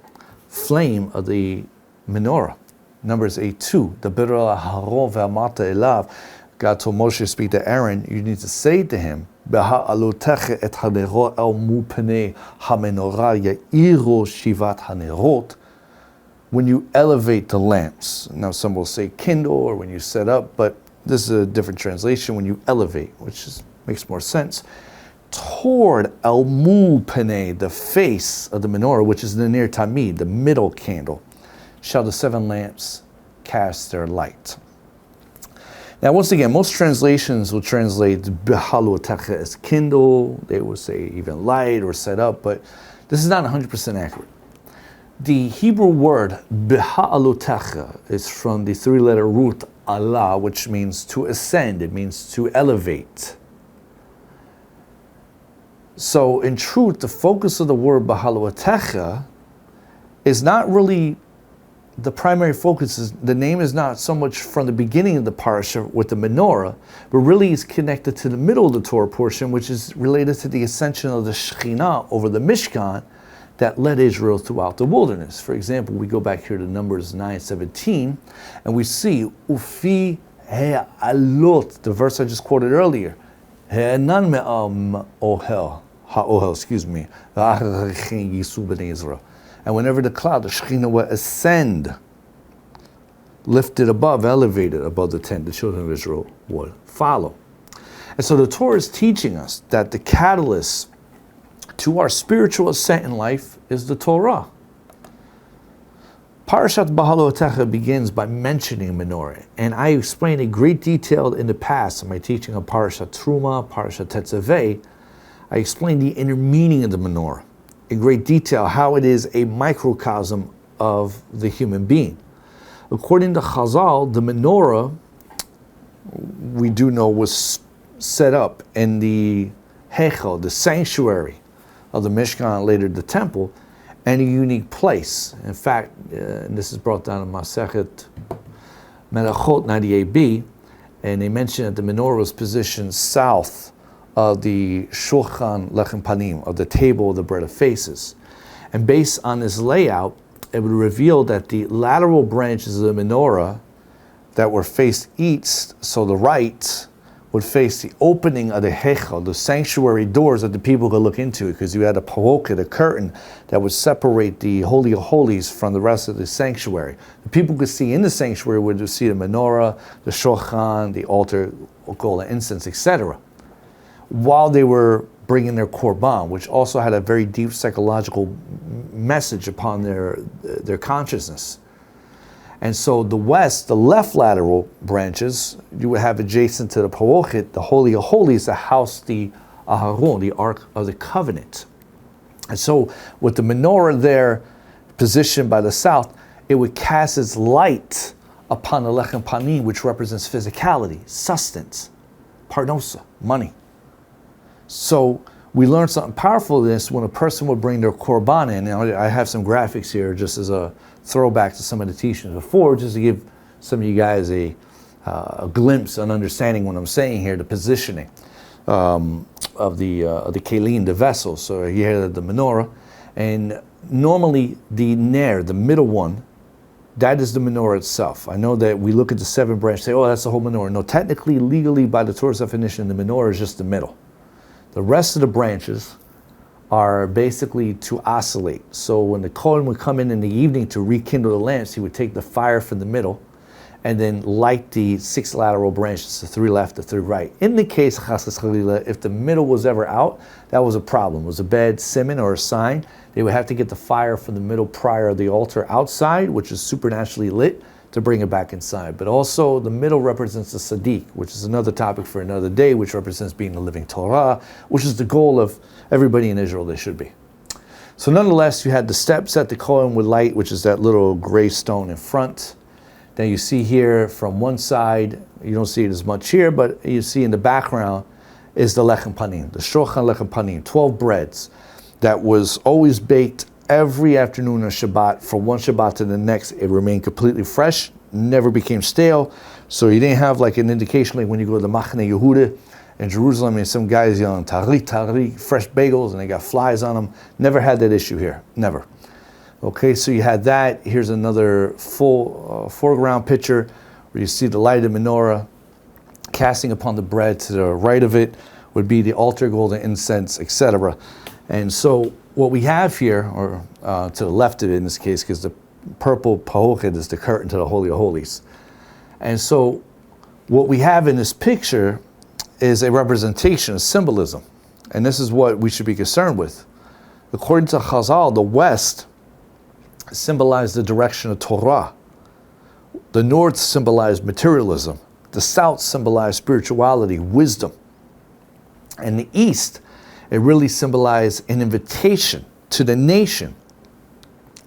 flame of the menorah. Numbers 8:2. The Bidra Haron ve'amata elav. God told Moshe to speak to Aaron. You need to say to him, Beha'alotkha et hanerot el mu pnei hamenorah ya'iru shivat hanerot. When you elevate the lamps. Now some will say kindle, or when you set up, but this is a different translation. When you elevate, which makes more sense. Toward el mu pnei, the face of the menorah, which is the Ner Tamid, the middle candle, shall the 7 lamps cast their light. Now, once again, most translations will translate Beha'alotkha as kindle. They will say even light or set up, but this is not 100% accurate. The Hebrew word Beha'alotkha is from the 3-letter root Allah, which means to ascend. It means to elevate. So, in truth, the focus of the word Beha'alotkha is not really the primary focus. The name is not so much from the beginning of the parasha with the menorah, but really is connected to the middle of the Torah portion, which is related to the ascension of the Shekhinah over the Mishkan that led Israel throughout the wilderness. For example, we go back here to Numbers 9:17, and we see Ufi He'alot, the verse I just quoted earlier. He'enan me'am ohel, ha'ohel, Yisu b'nei Israel. And whenever the cloud, the Shekhinah will ascend, lifted above, elevated above the tent, the children of Israel would follow. And so the Torah is teaching us that the catalyst to our spiritual ascent in life is the Torah. Parashat Beha'alotkha begins by mentioning menorah, and I explained in great detail in the past in my teaching of Parashat Truma, Parashat Tetzaveh. I explained the inner meaning of the menorah in great detail, how it is a microcosm of the human being. According to Chazal, the menorah, we do know, was set up in the Yehezqel, the sanctuary of the Mishkan, later the temple, and a unique place. In fact, and this is brought down in Masechet Melachot 98b, and they mention that the menorah was positioned south of the Shulchan Lechem Panim, of the table of the bread of faces. And based on this layout, it would reveal that the lateral branches of the menorah that were faced east, so the right, would face the opening of the Yehezqel, the sanctuary doors that the people could look into, because you had a paroket, a curtain, that would separate the Holy of Holies from the rest of the sanctuary. The people could see in the sanctuary, would see the menorah, the shulchan, the altar, we'll call it incense, etc., while they were bringing their korban, which also had a very deep psychological message upon their consciousness. And so the west, the left lateral branches, you would have adjacent to the parochit, the Holy of Holies, the house, the Aharon, the Ark of the Covenant. And so with the menorah there positioned by the south, it would cast its light upon the Lechem Panim, which represents physicality, sustenance, parnosa, money. So we learned something powerful in this when a person would bring their korban in. And I have some graphics here just as a throwback to some of the teachings before, just to give some of you guys a glimpse and understanding what I'm saying here, the positioning of the kelim, the vessels. So here the menorah, and normally the ner, the middle one, that is the menorah itself. I know that we look at the 7 branches, say, oh, that's the whole menorah. No, technically, legally, by the Torah's definition, the menorah is just the middle. The rest of the branches are basically to oscillate. So when the Kohen would come in the evening to rekindle the lamps, he would take the fire from the middle and then light the 6 lateral branches, the 3 left, the 3 right. In the case, chas v'chalila, if the middle was ever out, that was a problem. It was a bad siman or a sign. They would have to get the fire from the middle prior of the altar outside, which is supernaturally lit, to bring it back inside. But also the middle represents the Sadiq, which is another topic for another day, which represents being the living Torah, which is the goal of everybody in Israel they should be. So nonetheless, you had the steps that the Kohen would light, which is that little gray stone in front. Then you see here from one side, you don't see it as much here, but you see in the background is the Lechem Panim, the Shulchan Lechem Panim, 12 breads that was always baked every afternoon on Shabbat. From one Shabbat to the next, it remained completely fresh, never became stale. So you didn't have like an indication like when you go to the Machne Yehuda in Jerusalem and some guys yelling, Tari, Tari, fresh bagels, and they got flies on them. Never had that issue here, never. Okay, so you had that. Here's another full foreground picture where you see the light of the menorah casting upon the bread. To the right of it would be the altar, golden incense, etc. And so what we have here, or to the left of it in this case, because the purple parochid is the curtain to the Holy of Holies. And so what we have in this picture is a representation, a symbolism. And this is what we should be concerned with. According to Chazal, the west symbolized the direction of Torah. The north symbolized materialism. The south symbolized spirituality, wisdom. And the east, it really symbolized an invitation to the nation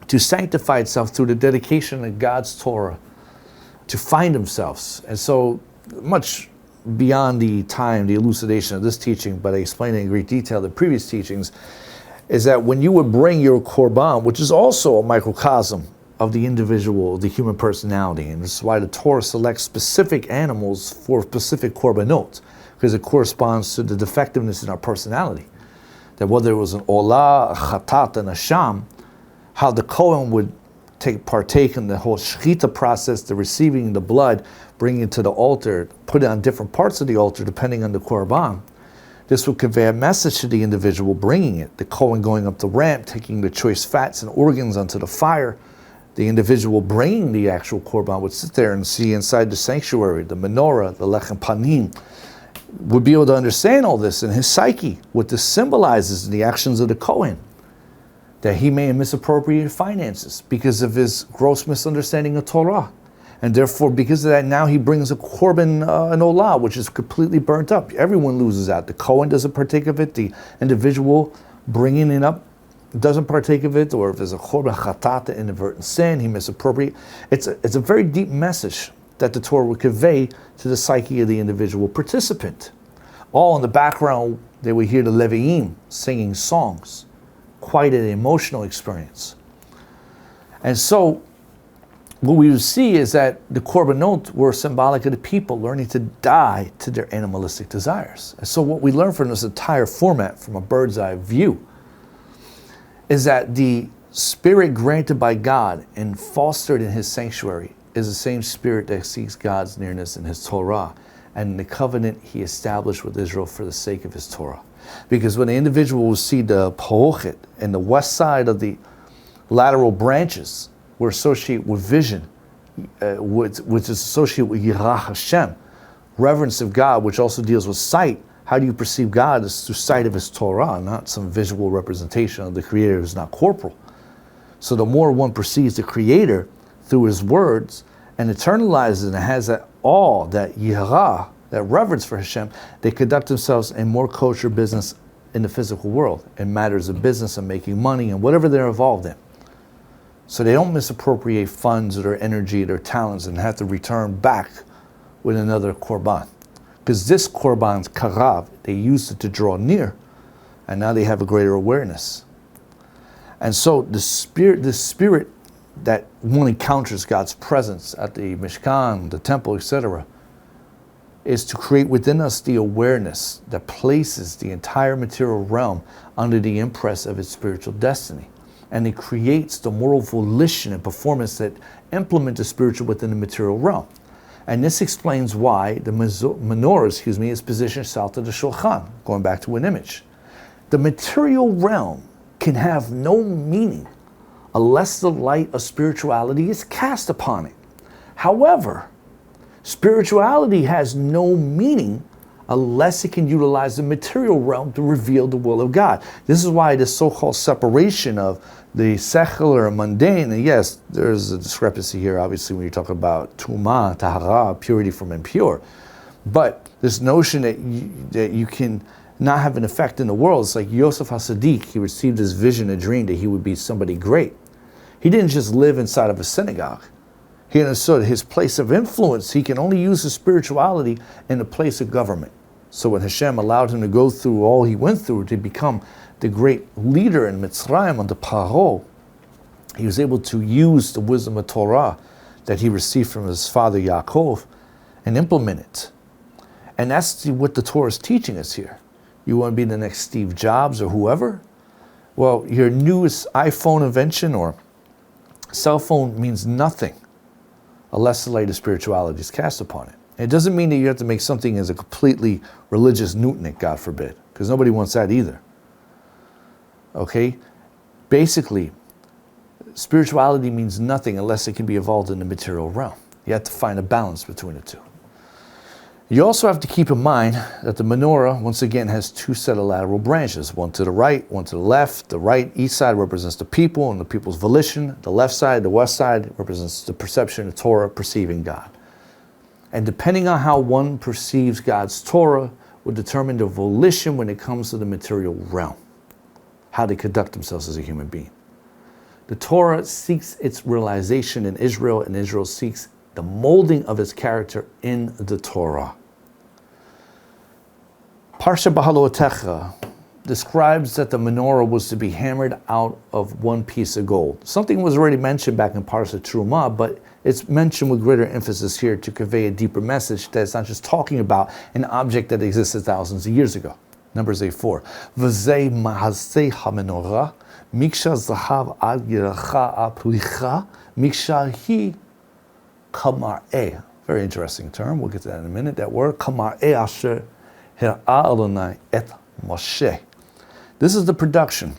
to sanctify itself through the dedication of God's Torah, to find themselves. And so much beyond the time, the elucidation of this teaching, but I explained in great detail the previous teachings, is that when you would bring your korban, which is also a microcosm of the individual, the human personality, and this is why the Torah selects specific animals for specific korbanot, because it corresponds to the defectiveness in our personality. That whether it was an olah, a chatat, and a sham, how the Kohen would partake in the whole shechita process, the receiving the blood, bringing it to the altar, put it on different parts of the altar depending on the korban. This would convey a message to the individual bringing it. The Kohen going up the ramp, taking the choice fats and organs onto the fire. The individual bringing the actual korban would sit there and see inside the sanctuary, the menorah, the lechem panim, would be able to understand all this in his psyche, what this symbolizes in the actions of the Kohen. That he may have misappropriated finances because of his gross misunderstanding of Torah. And therefore, because of that, now he brings a korban, an olah, which is completely burnt up. Everyone loses out. The Kohen doesn't partake of it. The individual bringing it up doesn't partake of it. Or if there's a korban chatat, the inadvertent sin, he misappropriates. It's a very deep message that the Torah would convey to the psyche of the individual participant. All in the background, they would hear the Leviim singing songs. Quite an emotional experience. And so, what we would see is that the korbanot were symbolic of the people learning to die to their animalistic desires. And so what we learn from this entire format, from a bird's eye view, is that the spirit granted by God and fostered in his sanctuary is the same spirit that seeks God's nearness in his Torah and the covenant he established with Israel for the sake of his Torah. Because when the individual will see the pa'ochet and the west side of the lateral branches were associated with vision, which is associated with Derech HaShem, reverence of God, which also deals with sight. How do you perceive God? Is through sight of his Torah, not some visual representation of the Creator who's not corporal. So the more one perceives the Creator through his words and internalizes and has that awe, that yirah, that reverence for Hashem, they conduct themselves in more kosher business in the physical world, in matters of business and making money and whatever they're involved in. So they don't misappropriate funds or their energy, their talents, and have to return back with another korban. Because this korban's karav, they used it to draw near, and now they have a greater awareness. And so the spirit that one encounters God's presence at the Mishkan, the temple, etc., is to create within us the awareness that places the entire material realm under the impress of its spiritual destiny. And it creates the moral volition and performance that implement the spiritual within the material realm. And this explains why the menorah, is positioned south of the shulchan, going back to an image. The material realm can have no meaning unless the light of spirituality is cast upon it. However, spirituality has no meaning unless it can utilize the material realm to reveal the will of God. This is why this so-called separation of the secular and mundane, and yes, there's a discrepancy here, obviously, when you talk about tumah, tahara, purity from impure. But this notion that you can not have an effect in the world, it's like Yosef HaSadiq, he received this vision, a dream that he would be somebody great. He didn't just live inside of a synagogue. He understood his place of influence. He can only use his spirituality in the place of government. So when Hashem allowed him to go through all he went through to become the great leader in Mitzrayim under Paro, he was able to use the wisdom of Torah that he received from his father Yaakov and implement it. And that's what the Torah is teaching us here. You want to be the next Steve Jobs or whoever? Well, your newest iPhone invention or cell phone means nothing unless the light of spirituality is cast upon it. It doesn't mean that you have to make something as a completely religious newtnik, God forbid, because nobody wants that either. Okay? Basically, spirituality means nothing unless it can be evolved in the material realm. You have to find a balance between the two. You also have to keep in mind that the menorah, once again, has two set of lateral branches, one to the right, one to the left. The right, each side represents the people and the people's volition. The left side, the west side, represents the perception of Torah, perceiving God. And depending on how one perceives God's Torah will determine the volition when it comes to the material realm, how they conduct themselves as a human being. The Torah seeks its realization in Israel, and Israel seeks the molding of its character in the Torah. Parashat Beha'alotkha describes that the menorah was to be hammered out of one piece of gold. Something was already mentioned back in Parashat Trumah, but it's mentioned with greater emphasis here to convey a deeper message that it's not just talking about an object that existed thousands of years ago. Numbers 8:4. V'zei ma'aseh hamenorah, miksha zahav ad yiracha apricha, miksha hi kamar'eh. Very interesting term. We'll get to that in a minute. That word, kamar'eh asher hira Adonai et Moshe. This is the production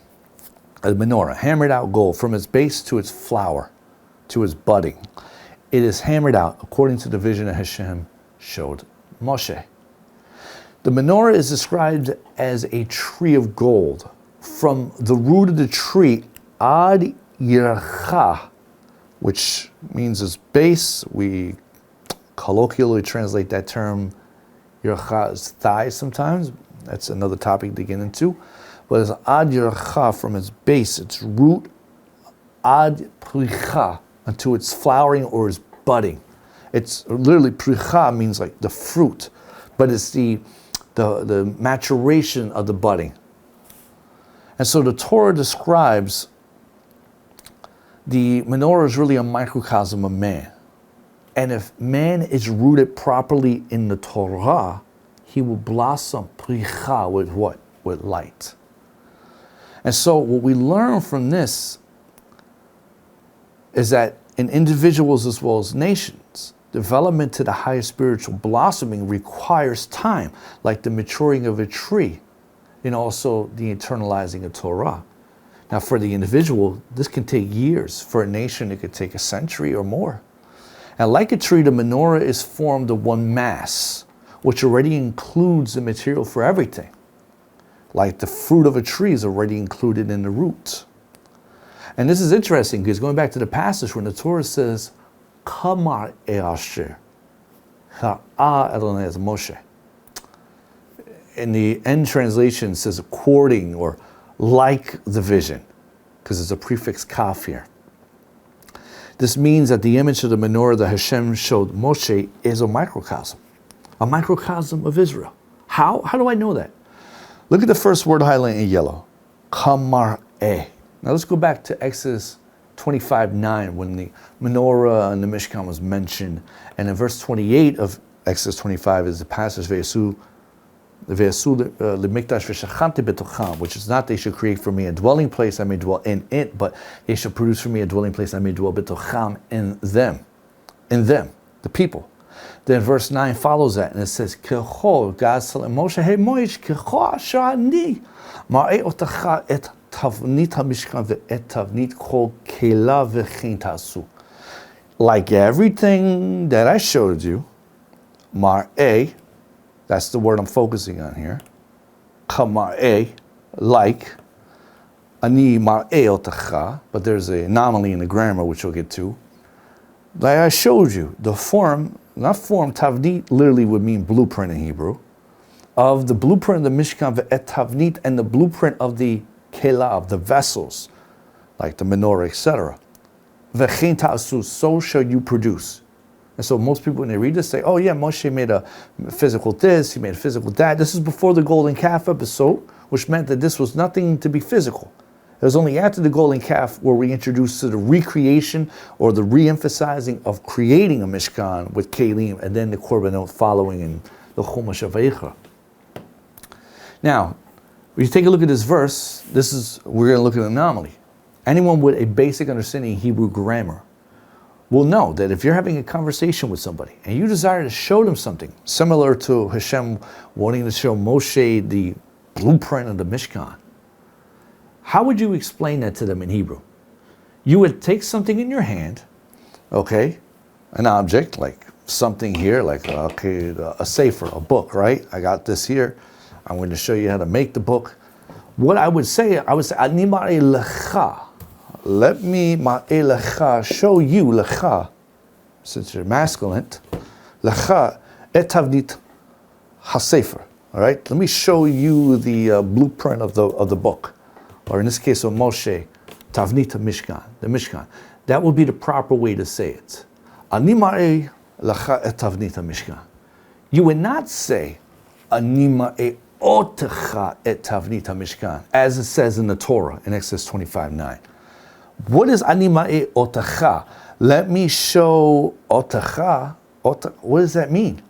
of the menorah, hammered out gold from its base to its flower, to its budding. It is hammered out according to the vision that Hashem showed Moshe. The menorah is described as a tree of gold. From the root of the tree, ad yiracha, which means its base. We colloquially translate that term, yiracha, as thigh sometimes. That's another topic to get into. But it's ad yiracha, from its base, its root, ad pricha, unto its flowering or its budding. It's literally, pricha means like the fruit, but it's the maturation of the budding. And so the Torah describes The menorah is really a microcosm of man. And if man is rooted properly in the Torah, he will blossom pricha with what? With light. And so what we learn from this is that in individuals as well as nations, development to the higher spiritual blossoming requires time, like the maturing of a tree, and also the internalizing of Torah. Now for the individual, this can take years. For a nation, it could take a century or more. And like a tree, the menorah is formed of one mass, which already includes the material for everything. Like the fruit of a tree is already included in the root. And this is interesting because going back to the passage when the Torah says, Kamar Asher, Ha'ah Adonai as Moshe. In the end translation it says according or like the vision, because there's a prefix kaf here. This means that the image of the menorah that Hashem showed Moshe is a microcosm of Israel. How do I know that? Look at the first word highlighted in yellow, Kamar'eh. Now let's go back to Exodus 25:9 when the menorah and the Mishkan was mentioned. And in verse 28 of Exodus 25 is the passage, which is not they should create for me a dwelling place, I may dwell in it, but they should produce for me a dwelling place, I may dwell betocham, in them, the people. Then verse 9 follows that, and it says, Kechol, God said to Moshe, hey Moshe, Kechol asher ani, ma'eh otacha et tavnit hamishkan ve'et tavnit kol kela v'chein ta'asu. Like everything that I showed you, mar'eh, that's the word I'm focusing on here. Kamar'eh, like. Ani mar'eh otacha, but there's an anomaly in the grammar which we'll get to. Like I showed you, the form, not form, tavnit literally would mean blueprint in Hebrew, of the blueprint of the Mishkan ve'et tavnit and the blueprint of the kelah, of the vessels, like the menorah, etc. V'chein ta'asu, so shall you produce. And so most people, when they read this, say, oh yeah, Moshe made a physical this, he made a physical that. This is before the golden calf episode, which meant that this was nothing to be physical. It was only after the golden calf where we introduced to the recreation or the re-emphasizing of creating a Mishkan with Kelim, and then the Korbanot following in the Chumash of Vayikra. Now, when you take a look at this verse, we're going to look at an anomaly. Anyone with a basic understanding of Hebrew grammar will know that if you're having a conversation with somebody and you desire to show them something, similar to Hashem wanting to show Moshe the blueprint of the Mishkan, how would you explain that to them in Hebrew? You would take something in your hand, okay, an object, like something here, like a sefer, a book, right? I got this here. I'm going to show you how to make the book. What I would say, Ani mar'eh lecha. Let me mar'eh lecha, show you lecha, since you're masculine, lecha et tavnit hasefer. All right, let me show you the blueprint of the book, or in this case of Moshe, tavnit Mishkan, the Mishkan. That would be the proper way to say it. Ani mar'eh lecha et tavnit Mishkan. You would not say Ani mar'eh otecha et tavnit Mishkan, as it says in the Torah in Exodus 25:9. What is Ani mar'eh otecha? Let me show otecha. What does that mean?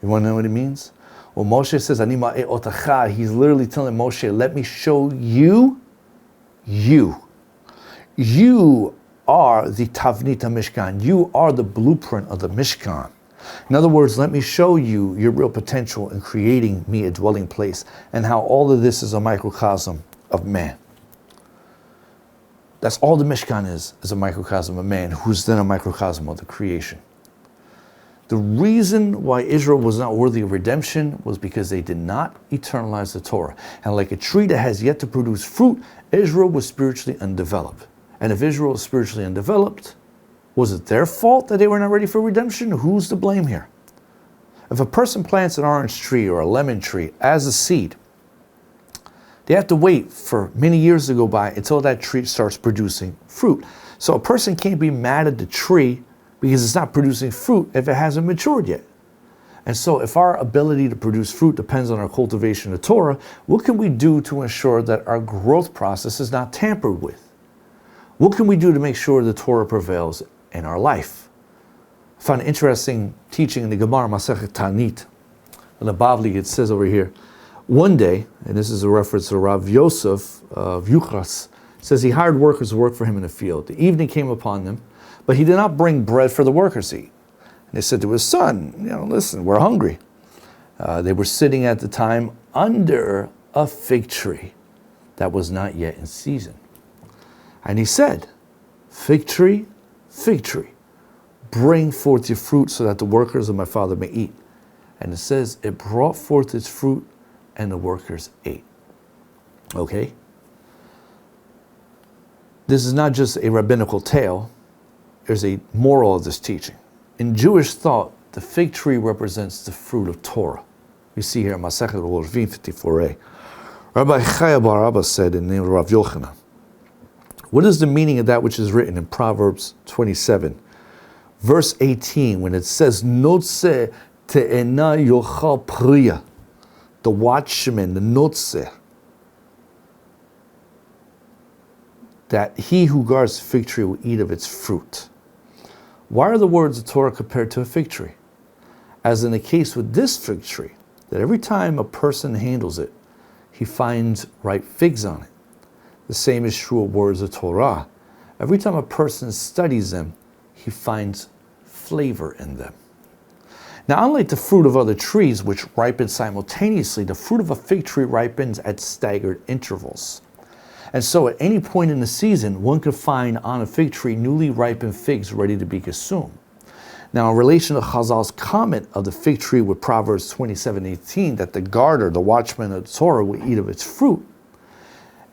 You want to know what it means? When Moshe says Ani mar'eh otecha, he's literally telling Moshe, let me show you. You are the tavnit Mishkan. You are the blueprint of the Mishkan. In other words, let me show you your real potential in creating me a dwelling place, and how all of this is a microcosm of man. That's all the Mishkan is a microcosm of man, who's then a microcosm of the creation. The reason why Israel was not worthy of redemption was because they did not eternalize the Torah. And like a tree that has yet to produce fruit, Israel was spiritually undeveloped. And if Israel is spiritually undeveloped, was it their fault that they were not ready for redemption? Who's to blame here? If a person plants an orange tree or a lemon tree as a seed, they have to wait for many years to go by until that tree starts producing fruit. So a person can't be mad at the tree because it's not producing fruit if it hasn't matured yet. And so if our ability to produce fruit depends on our cultivation of Torah, what can we do to ensure that our growth process is not tampered with? What can we do to make sure the Torah prevails in our life? I found an interesting teaching in the Gemara, Masechet Tanit. In the Bavli, it says over here, one day, and this is a reference to Rav Yosef of Yuchras, says he hired workers to work for him in the field. The evening came upon them, but he did not bring bread for the workers to eat. And they said to his son, listen, we're hungry. They were sitting at the time under a fig tree that was not yet in season. And he said, fig tree, bring forth your fruit so that the workers of my father may eat. And it says, it brought forth its fruit and the workers ate. Okay? This is not just a rabbinical tale. There's a moral of this teaching. In Jewish thought, the fig tree represents the fruit of Torah. We see here in Masechet Orvim 54a. Rabbi Chaya bar Abba said in the name of Rav Yochanan, what is the meaning of that which is written in Proverbs 27, verse 18, when it says, Notze te'ena yochal priya, the watchman, the notze, that he who guards the fig tree will eat of its fruit. Why are the words of Torah compared to a fig tree? As in the case with this fig tree, that every time a person handles it, he finds ripe figs on it. The same is true of words of Torah. Every time a person studies them, he finds flavor in them. Now, unlike the fruit of other trees, which ripen simultaneously, the fruit of a fig tree ripens at staggered intervals. And so at any point in the season, one could find on a fig tree newly ripened figs ready to be consumed. Now, in relation to Chazal's comment of the fig tree with Proverbs 27:18, that the guarder, the watchman of the Torah, will eat of its fruit,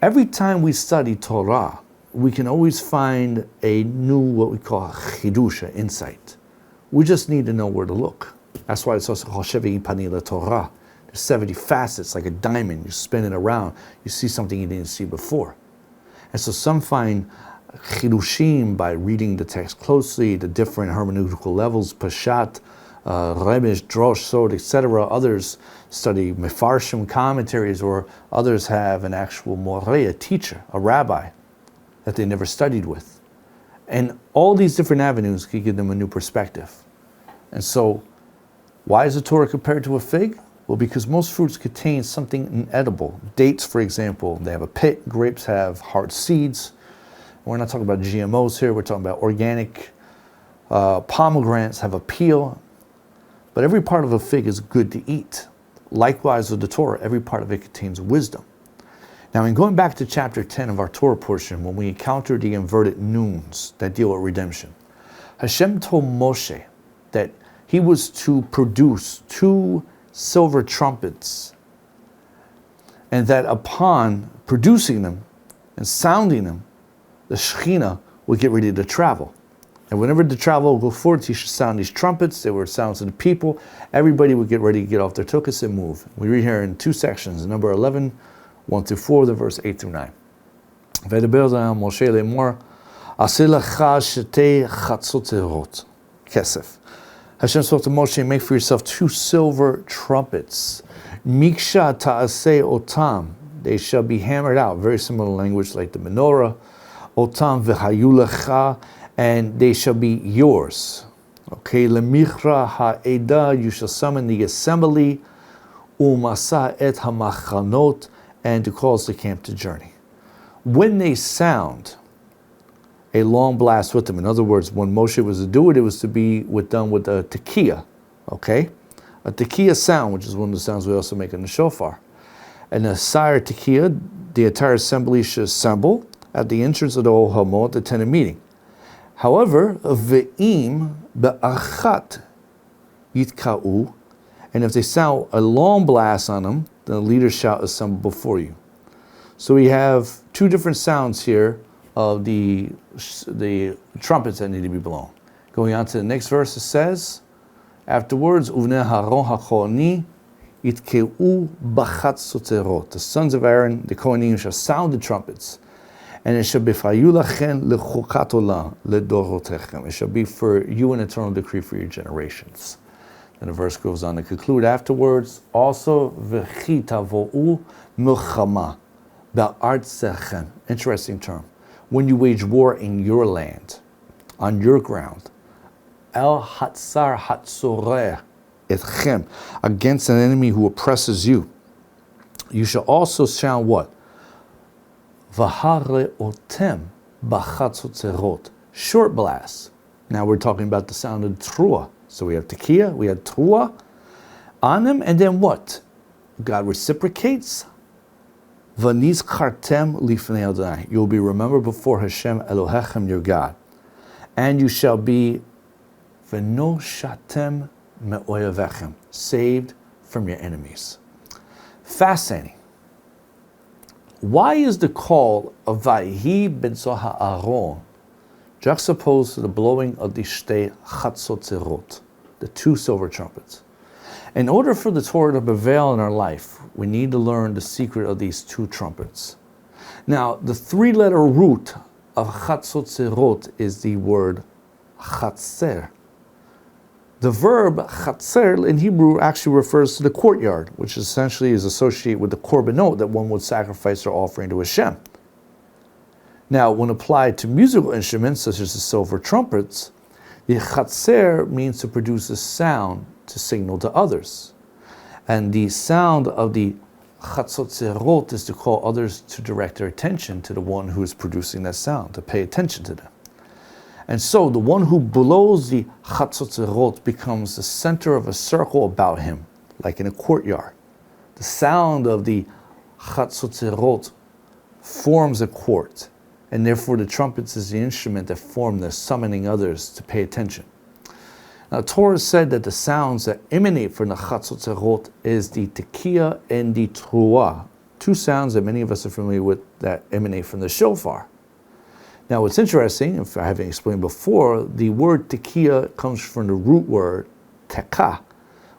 every time we study Torah, we can always find a new, what we call chidush, insight. We just need to know where to look. That's why it's also called Shevi Pani Torah. There's 70 facets, like a diamond. You spin it around, you see something you didn't see before. And so some find chidushim by reading the text closely, the different hermeneutical levels, Pashat, Remesh, Drosh, Sod, etc. Others study Mefarshim commentaries, or others have an actual moreh, a teacher, a rabbi, that they never studied with. And all these different avenues can give them a new perspective. And so, why is the Torah compared to a fig? Well, because most fruits contain something inedible. Dates, for example, they have a pit. Grapes have hard seeds. We're not talking about GMOs here. We're talking about organic. Pomegranates have a peel. But every part of a fig is good to eat. Likewise with the Torah, every part of it contains wisdom. Now, in going back to chapter 10 of our Torah portion, when we encounter the inverted noons that deal with redemption, Hashem told Moshe that he was to produce 2 silver trumpets, and that upon producing them and sounding them, the Shekhinah would get ready to travel. And whenever the travel would go forward, he should sound these trumpets. They were sounds to the people. Everybody would get ready to get off their tuchus and move. We read here in 2 sections, number 11, 1 through 4, the verse 8 through 9. V'edaber Moshe lemor, aseh lecha shetei chatzot kesef. Hashem spoke to Moshe, make for yourself 2 silver trumpets. Miksha ta'aseh otam. They shall be hammered out. Very similar language like the menorah. Otam v'hayu lecha. And they shall be yours. Okay, lemichra ha'eda, you shall summon the assembly, umasa et hamachanot, and to cause the camp to journey. When they sound a long blast with them, in other words, when Moshe was to do it, it was to be done with a tekiah, okay? A tekiah sound, which is one of the sounds we also make in the shofar. And a sire tekiah, the entire assembly should assemble at the entrance of the Ol Hamo at the tent of meeting. However, ve'im be'achat yitka'u, and if they sound a long blast on them, then the leaders shall assemble before you. So we have 2 different sounds here of the trumpets that need to be blown. Going on to the next verse, it says, afterwards, uvnei Haron ha'kohanim yitkeu b'chat soterot. The sons of Aaron, the Kohanim, shall sound the trumpets. And it shall be fayu lachen lechukat olam ledorotechem. It shall be for you an eternal decree for your generations. And the verse goes on to conclude afterwards, also v'chi tavo'u milchama ba'artzechem. Interesting term. when you wage war in your land, on your ground, El Hatzar Hatzorer Etchem, against an enemy who oppresses you. You shall also sound what? Vahare otem b'chatzotzerot. Short blasts. Now we're talking about the sound of Trua. So we have Tekiah, we have Trua on them, and then what? God reciprocates. Vaniz kartem lifnei Adonai. You will be remembered before Hashem Elohechem, your God. And you shall be v'no shatem me'oyavechem, saved from your enemies. Fascinating. Why is the call of Vayihi b'tzor ha'aron juxtaposed to the blowing of the shtei chatzotzerot, the two silver trumpets? In order for the Torah to prevail in our life, we need to learn the secret of these two trumpets. Now, the three-letter root of chatzotzerot is the word chatzer. The verb chatzer in Hebrew actually refers to the courtyard, which essentially is associated with the korbanot that one would sacrifice or offering to Hashem. Now, when applied to musical instruments such as the silver trumpets, the chatzer means to produce a sound to signal to others. And the sound of the chatzotzerot is to call others to direct their attention to the one who is producing that sound, to pay attention to them. And so the one who blows the chatzotzerot becomes the center of a circle about him, like in a courtyard. The sound of the chatzotzerot forms a court, and therefore the trumpets is the instrument that form the summoning others to pay attention. Now, Torah said that the sounds that emanate from the chatzotzerot is the tekiah and the truah, two sounds that many of us are familiar with that emanate from the shofar. Now, what's interesting, if I haven't explained before, the word tekiah comes from the root word tekah,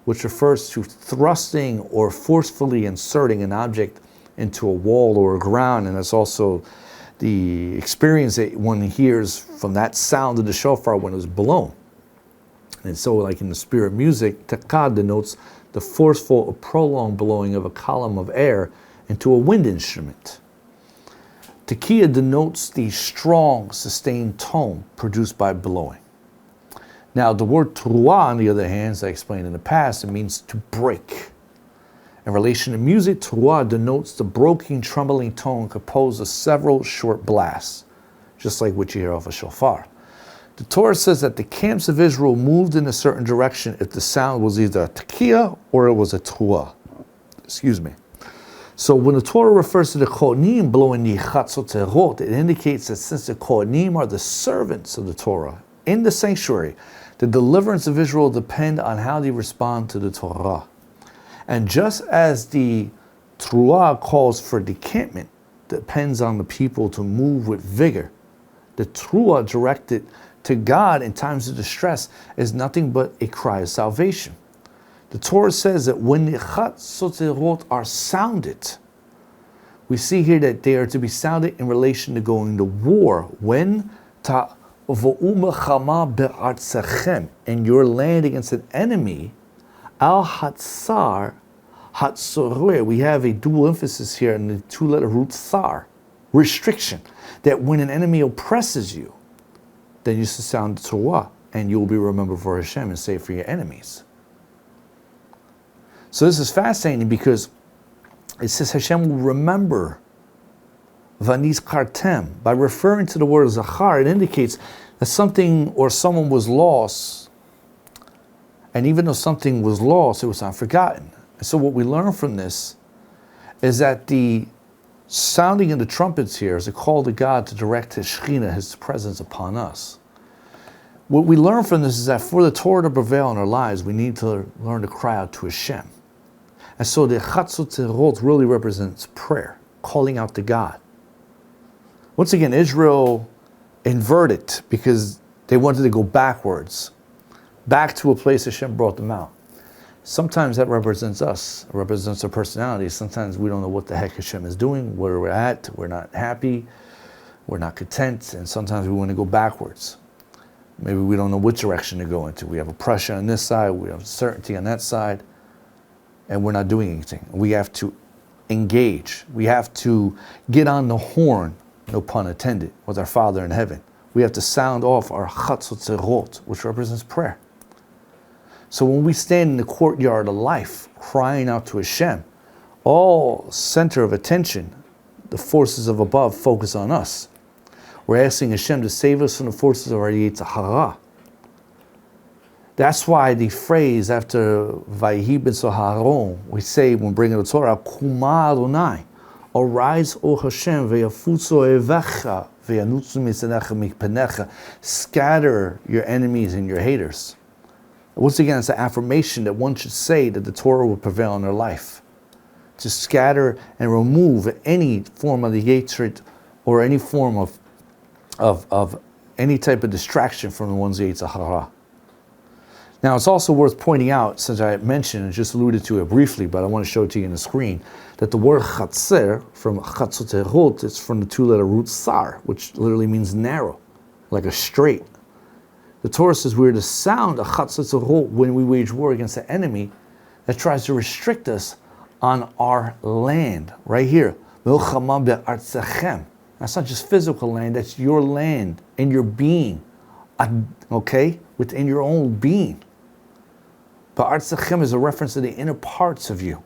which refers to thrusting or forcefully inserting an object into a wall or a ground, and it's also the experience that one hears from that sound of the shofar when it's blown. And so, like in the spirit of music, tekah denotes the forceful or prolonged blowing of a column of air into a wind instrument. Tekiah denotes the strong, sustained tone produced by blowing. Now, the word truah, on the other hand, as I explained in the past, it means to break. In relation to music, truah denotes the broken, trembling tone composed of several short blasts, just like what you hear off a shofar. The Torah says that the camps of Israel moved in a certain direction if the sound was either a tekiah or it was a truah. Excuse me. So when the Torah refers to the kohanim blowing the chatzotzerot, it indicates that since the kohanim are the servants of the Torah in the sanctuary, the deliverance of Israel depend on how they respond to the Torah. And just as the truah calls for decampment, depends on the people to move with vigor, the truah directed to God in times of distress is nothing but a cry of salvation. The Torah says that when the chatzotzerot are sounded, we see here that they are to be sounded in relation to going to war. When ta'vo'u melchama be'artzachem, in your land against an enemy, al hatzar hatzorer. We have a dual emphasis here in the two-letter root thar, restriction, that when an enemy oppresses you, then you should sound the Torah, and you will be remembered for Hashem and saved for your enemies. So this is fascinating because it says Hashem will remember Vanis Kartem. By referring to the word Zachar, it indicates that something or someone was lost. And even though something was lost, it was not forgotten. And so what we learn from this is that the sounding of the trumpets here is a call to God to direct His Shekhinah, His presence upon us. What we learn from this is that for the Torah to prevail in our lives, we need to learn to cry out to Hashem. And so the chatzotzerot really represents prayer, calling out to God. Once again, Israel inverted because they wanted to go backwards, back to a place Hashem brought them out. Sometimes that represents us, it represents our personality. Sometimes we don't know what the heck Hashem is doing, where we're at, we're not happy, we're not content, and sometimes we want to go backwards. Maybe we don't know which direction to go into. We have oppression on this side, we have certainty on that side, and we're not doing anything. We have to engage. We have to get on the horn no pun intended, with our Father in heaven. We have to sound off our chatzotzerot, which represents prayer. So when we stand in the courtyard of life, crying out to Hashem, all center of attention, the forces of above focus on us. We're asking Hashem to save us from the forces of our Yetzer Hara. That's why the phrase after Vayihi b'tzo Haaron, we say when bringing the Torah, Kuma Adonai, arise, O Hashem, ve'yafutzu evecha, ve'yanutzu mitzanecha mikpanecha, scatter your enemies and your haters. Once again, it's an affirmation that one should say that the Torah will prevail in their life. To scatter and remove any form of the hatred or any form of any type of distraction from the one's Yetzer Hara. Now, it's also worth pointing out, since I mentioned and just alluded to it briefly, but I want to show it to you on the screen, that the word chatzer, from chatzoterot, is from the two-letter root sar, which literally means narrow, like a straight. The Torah says we're to sound a chatzoterot when we wage war against the enemy that tries to restrict us on our land, right here. Milchama be'artzachem. That's not just physical land, that's your land and your being, okay? Within your own being. But Artzachem is a reference to the inner parts of you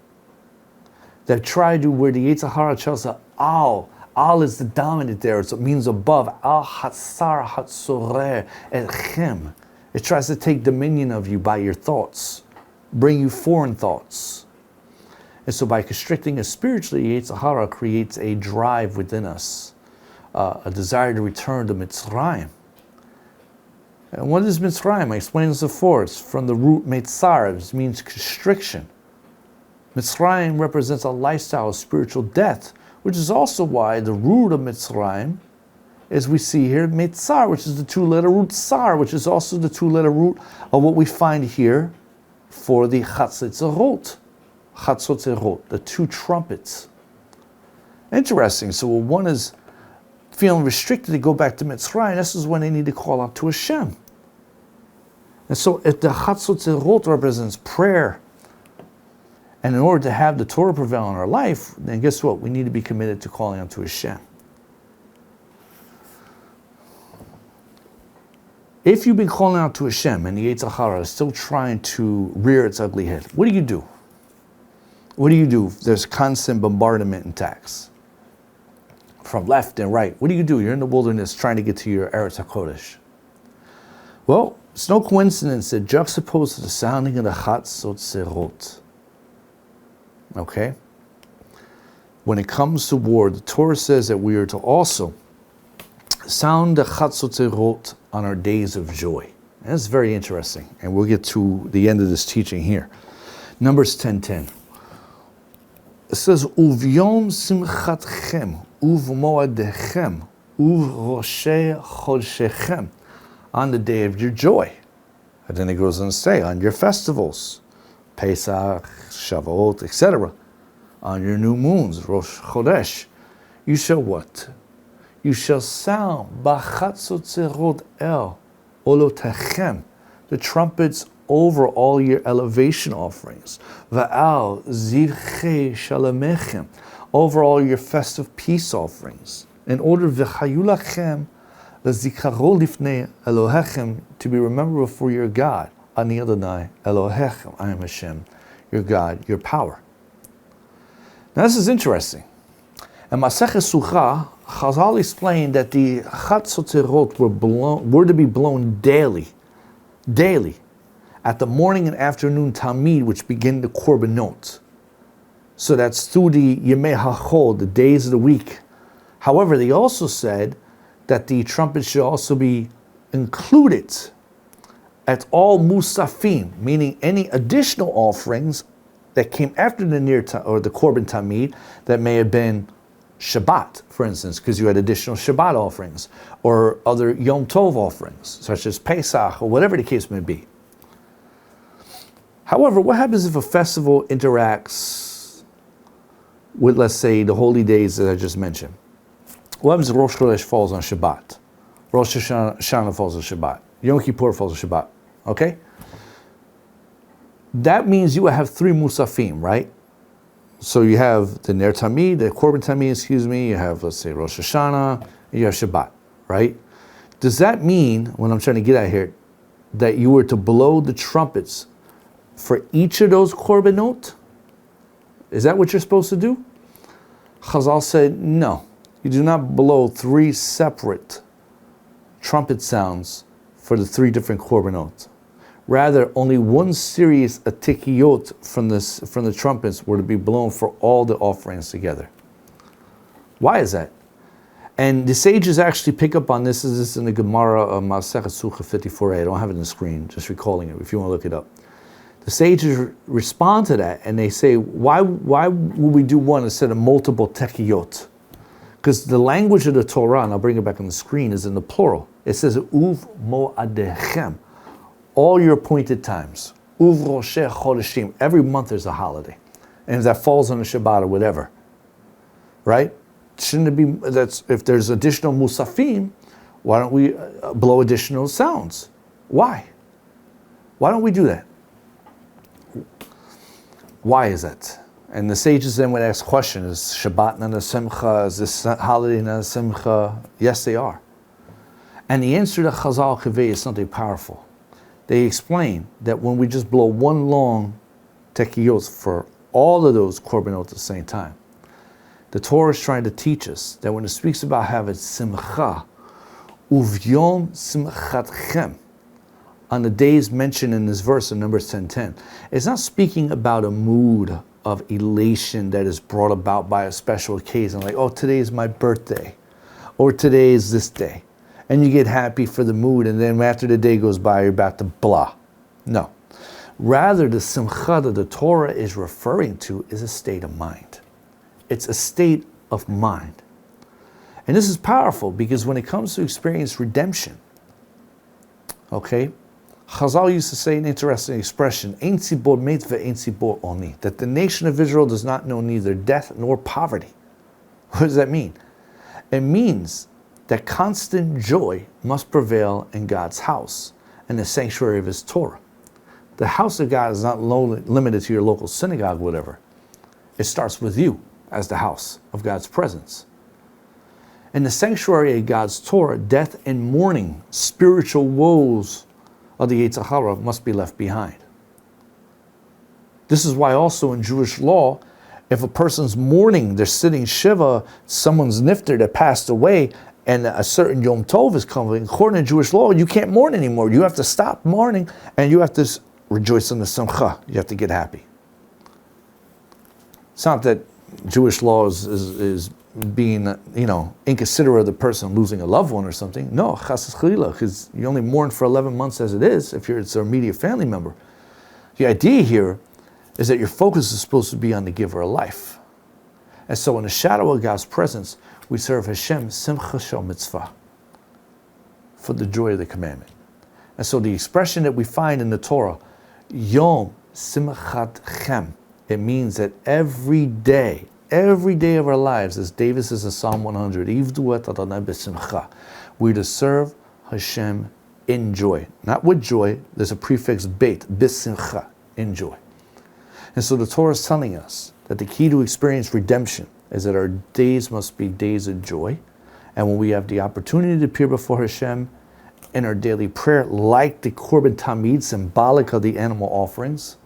that try to, where the Yetzer Hara tells us, Al is the dominant there, so it means above. Al Hatzar Hatzorer Elchem. It tries to take dominion of you by your thoughts, bring you foreign thoughts. And so by constricting us spiritually, Yetzer Hara creates a drive within us, a desire to return to Mitzrayim. And what is Mitzrayim? I explained this before. It's from the root Metzar, which means constriction. Mitzrayim represents a lifestyle of spiritual death, which is also why the root of Mitzrayim, as we see here, Metzar, which is the two-letter root Sar, which is also the two-letter root of what we find here for the Chatzotzerot, the two trumpets. Interesting. So when one is feeling restricted to go back to Mitzrayim, this is when they need to call out to Hashem. And so if the Chatzotzerot represents prayer, and in order to have the Torah prevail in our life, then guess what? We need to be committed to calling out to Hashem. If you've been calling out to Hashem and the Yetzer Hara is still trying to rear its ugly head, what do you do? What do you do if there's constant bombardment and attacks from left and right? What do? You're in the wilderness trying to get to your Eretz HaKodesh. Well, it's no coincidence that juxtaposed to the sounding of the Chatzotzerot. Okay? When it comes to war, the Torah says that we are to also sound the Chatzotzerot on our days of joy. And that's very interesting. And we'll get to the end of this teaching here. Numbers 10:10. It says, Uvyom simchatchem, uvmoadechem, uvroshe chodshechem, on the day of your joy. And then it goes on to say, on your festivals, Pesach, Shavuot, etc. On your new moons, Rosh Chodesh, you shall what? You shall sound, B'chatzotzerot el, olotechem, the trumpets over all your elevation offerings. Va'al zivchei shalamechem, over all your festive peace offerings. In order v'chayulachem l'zikaro lifnei Elohechem, to be remembered before your God. Ani Adonai Elohechem, I am Hashem, your God, your power. Now this is interesting. In Maseches Sukkah, Chazal explained that the Chatzotzerot were to be blown daily, at the morning and afternoon Tamid, which begin the Korbanot. So that's through the Yemei HaChol, the days of the week. However, they also said that the trumpet should also be included at all Musafim, meaning any additional offerings that came after the the Korban Tamid that may have been Shabbat, for instance, because you had additional Shabbat offerings, or other Yom Tov offerings, such as Pesach, or whatever the case may be. However, what happens if a festival interacts with, let's say, the holy days that I just mentioned? What happens if Rosh Chodesh falls on Shabbat? Rosh Hashanah falls on Shabbat. Yom Kippur falls on Shabbat. Okay? That means you will have 3 Musafim, right? So you have the Ner Tamid, the Korban Tamid, you have, let's say, Rosh Hashanah, and you have Shabbat, right? Does that mean, what I'm trying to get at here, that you were to blow the trumpets for each of those korbanot? Is that what you're supposed to do? Chazal said, no. You do not blow 3 separate trumpet sounds for the 3 different korbanot. Rather, only one series of tikiyot from the trumpets were to be blown for all the offerings together. Why is that? And the sages actually pick up on this. This is in the Gemara of Masechet Sukkah 54a. I don't have it on the screen, just recalling it if you want to look it up. The sages respond to that and they say, why would we do one instead of multiple tekiyot? Because the language of the Torah, and I'll bring it back on the screen, is in the plural. It says, Uv mo'adechem. All your appointed times. Uv rosheh chodeshim. Every month there's a holiday. And if that falls on a Shabbat or whatever. Right? Shouldn't it be, that's, if there's additional musafim, why don't we blow additional sounds? Why? Why don't we do that? Why is that? And the sages then would ask questions, is Shabbat not a simcha? Is this holiday not a simcha? Yes, they are. And the answer to Chazal Kaveh is something powerful. They explain that when we just blow one long tekiyot for all of those korbanot at the same time, the Torah is trying to teach us that when it speaks about having simcha, uvyom simchatchem, on the days mentioned in this verse in Numbers 10:10, it's not speaking about a mood of elation that is brought about by a special occasion, like, oh, today is my birthday, or today is this day. And you get happy for the mood, and then after the day goes by, you're about to blah. No. Rather, the simcha that the Torah is referring to is a state of mind. It's a state of mind. And this is powerful because when it comes to experience redemption, okay, Chazal used to say an interesting expression, Ein tzibor met ve'ein tzibor oni, that the nation of Israel does not know neither death nor poverty. What does that mean? It means that constant joy must prevail in God's house and the sanctuary of His Torah. The house of God is not limited to your local synagogue, whatever. It starts with you as the house of God's presence. In the sanctuary of God's Torah, death and mourning, spiritual woes of the Yetzer Hara must be left behind. This is why also in Jewish law, if a person's mourning, they're sitting Shiva, someone's nifter that passed away, and a certain Yom Tov is coming, according to Jewish law, you can't mourn anymore. You have to stop mourning, and you have to rejoice in the Simcha. You have to get happy. It's not that Jewish law is being, inconsiderate of the person losing a loved one or something. No, chas v'chalila, because you only mourn for 11 months as it is, if it's an immediate family member. The idea here is that your focus is supposed to be on the giver of life. And so in the shadow of God's presence, we serve Hashem simcha shel mitzvah, for the joy of the commandment. And so the expression that we find in the Torah, Yom Simchatchem, it means that every day of our lives, as David says in Psalm 100, Ivdu et Adonai b'simcha, we're to serve Hashem in joy. Not with joy, there's a prefix beit, b'simcha, in joy. And so the Torah is telling us that the key to experience redemption is that our days must be days of joy. And when we have the opportunity to appear before Hashem in our daily prayer, like the Korban Tamid, symbolic of the animal offerings,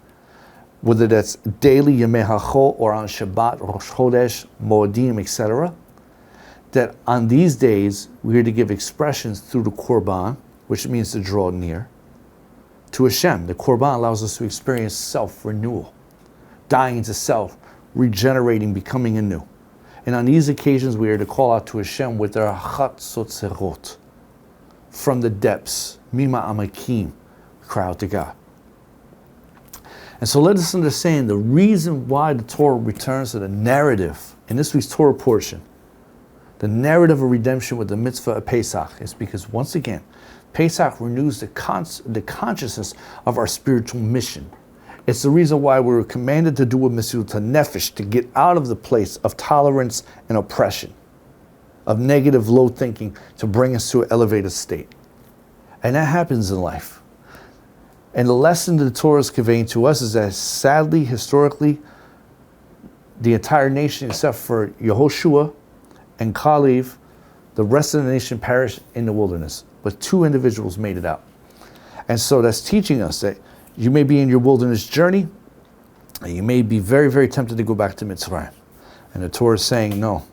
whether that's daily Yemei HaChol or on Shabbat, Rosh Chodesh, Moedim, etc., that on these days we are to give expressions through the Korban, which means to draw near, to Hashem. The Korban allows us to experience self-renewal, dying to self, regenerating, becoming anew. And on these occasions we are to call out to Hashem with our Chatzot from the depths, Mima Amakim, cry out to God. And so let us understand the reason why the Torah returns to the narrative in this week's Torah portion, the narrative of redemption with the mitzvah of Pesach, is because once again, Pesach renews the consciousness of our spiritual mission. It's the reason why we were commanded to do a Mesirut HaNefesh, to get out of the place of tolerance and oppression, of negative, low thinking, to bring us to an elevated state. And that happens in life. And the lesson that the Torah is conveying to us is that sadly, historically, the entire nation, except for Yehoshua and Kalev, the rest of the nation perished in the wilderness. But 2 individuals made it out. And so that's teaching us that you may be in your wilderness journey, and you may be very, very tempted to go back to Mitzrayim. And the Torah is saying, no,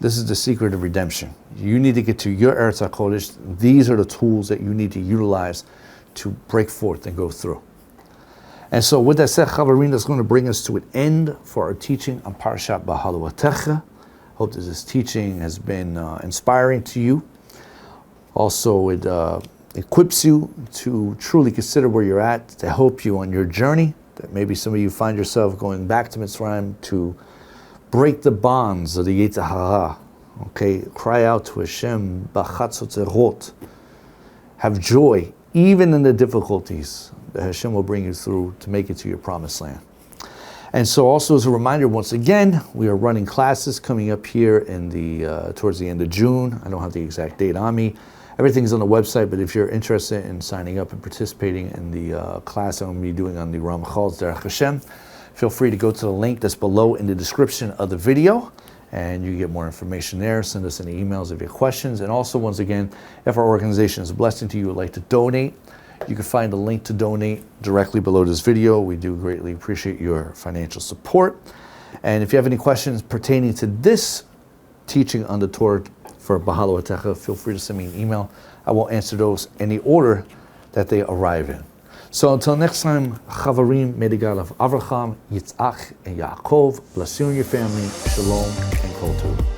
this is the secret of redemption. You need to get to your Eretz HaKodesh. These are the tools that you need to utilize to break forth and go through. And so with that said, Chavarim, that's going to bring us to an end for our teaching on Parashat Beha'alotkha. Hope that this teaching has been inspiring to you. Also, it equips you to truly consider where you're at, to help you on your journey. That maybe some of you find yourself going back to Mitzrayim to break the bonds of the Yetzer Hara. Okay, cry out to Hashem, b'chatzot. Have joy, even in the difficulties that Hashem will bring you through to make it to your promised land. And so also as a reminder, once again, we are running classes coming up here in the towards the end of June. I don't have the exact date on me. Everything's on the website, but if you're interested in signing up and participating in the class I'm going to be doing on the Ramchal's Derech HaShem, feel free to go to the link that's below in the description of the video, and you can get more information there. Send us any emails if you have questions. And also, once again, if our organization is a blessing to you, would like to donate, you can find a link to donate directly below this video. We do greatly appreciate your financial support. And if you have any questions pertaining to this teaching on the Torah for Beha'alotkha, feel free to send me an email. I will answer those in the order that they arrive in. So until next time, Chavarim, may the God of Avraham, Yitzhak, and Yaakov bless you and your family. Shalom and Kol Tov.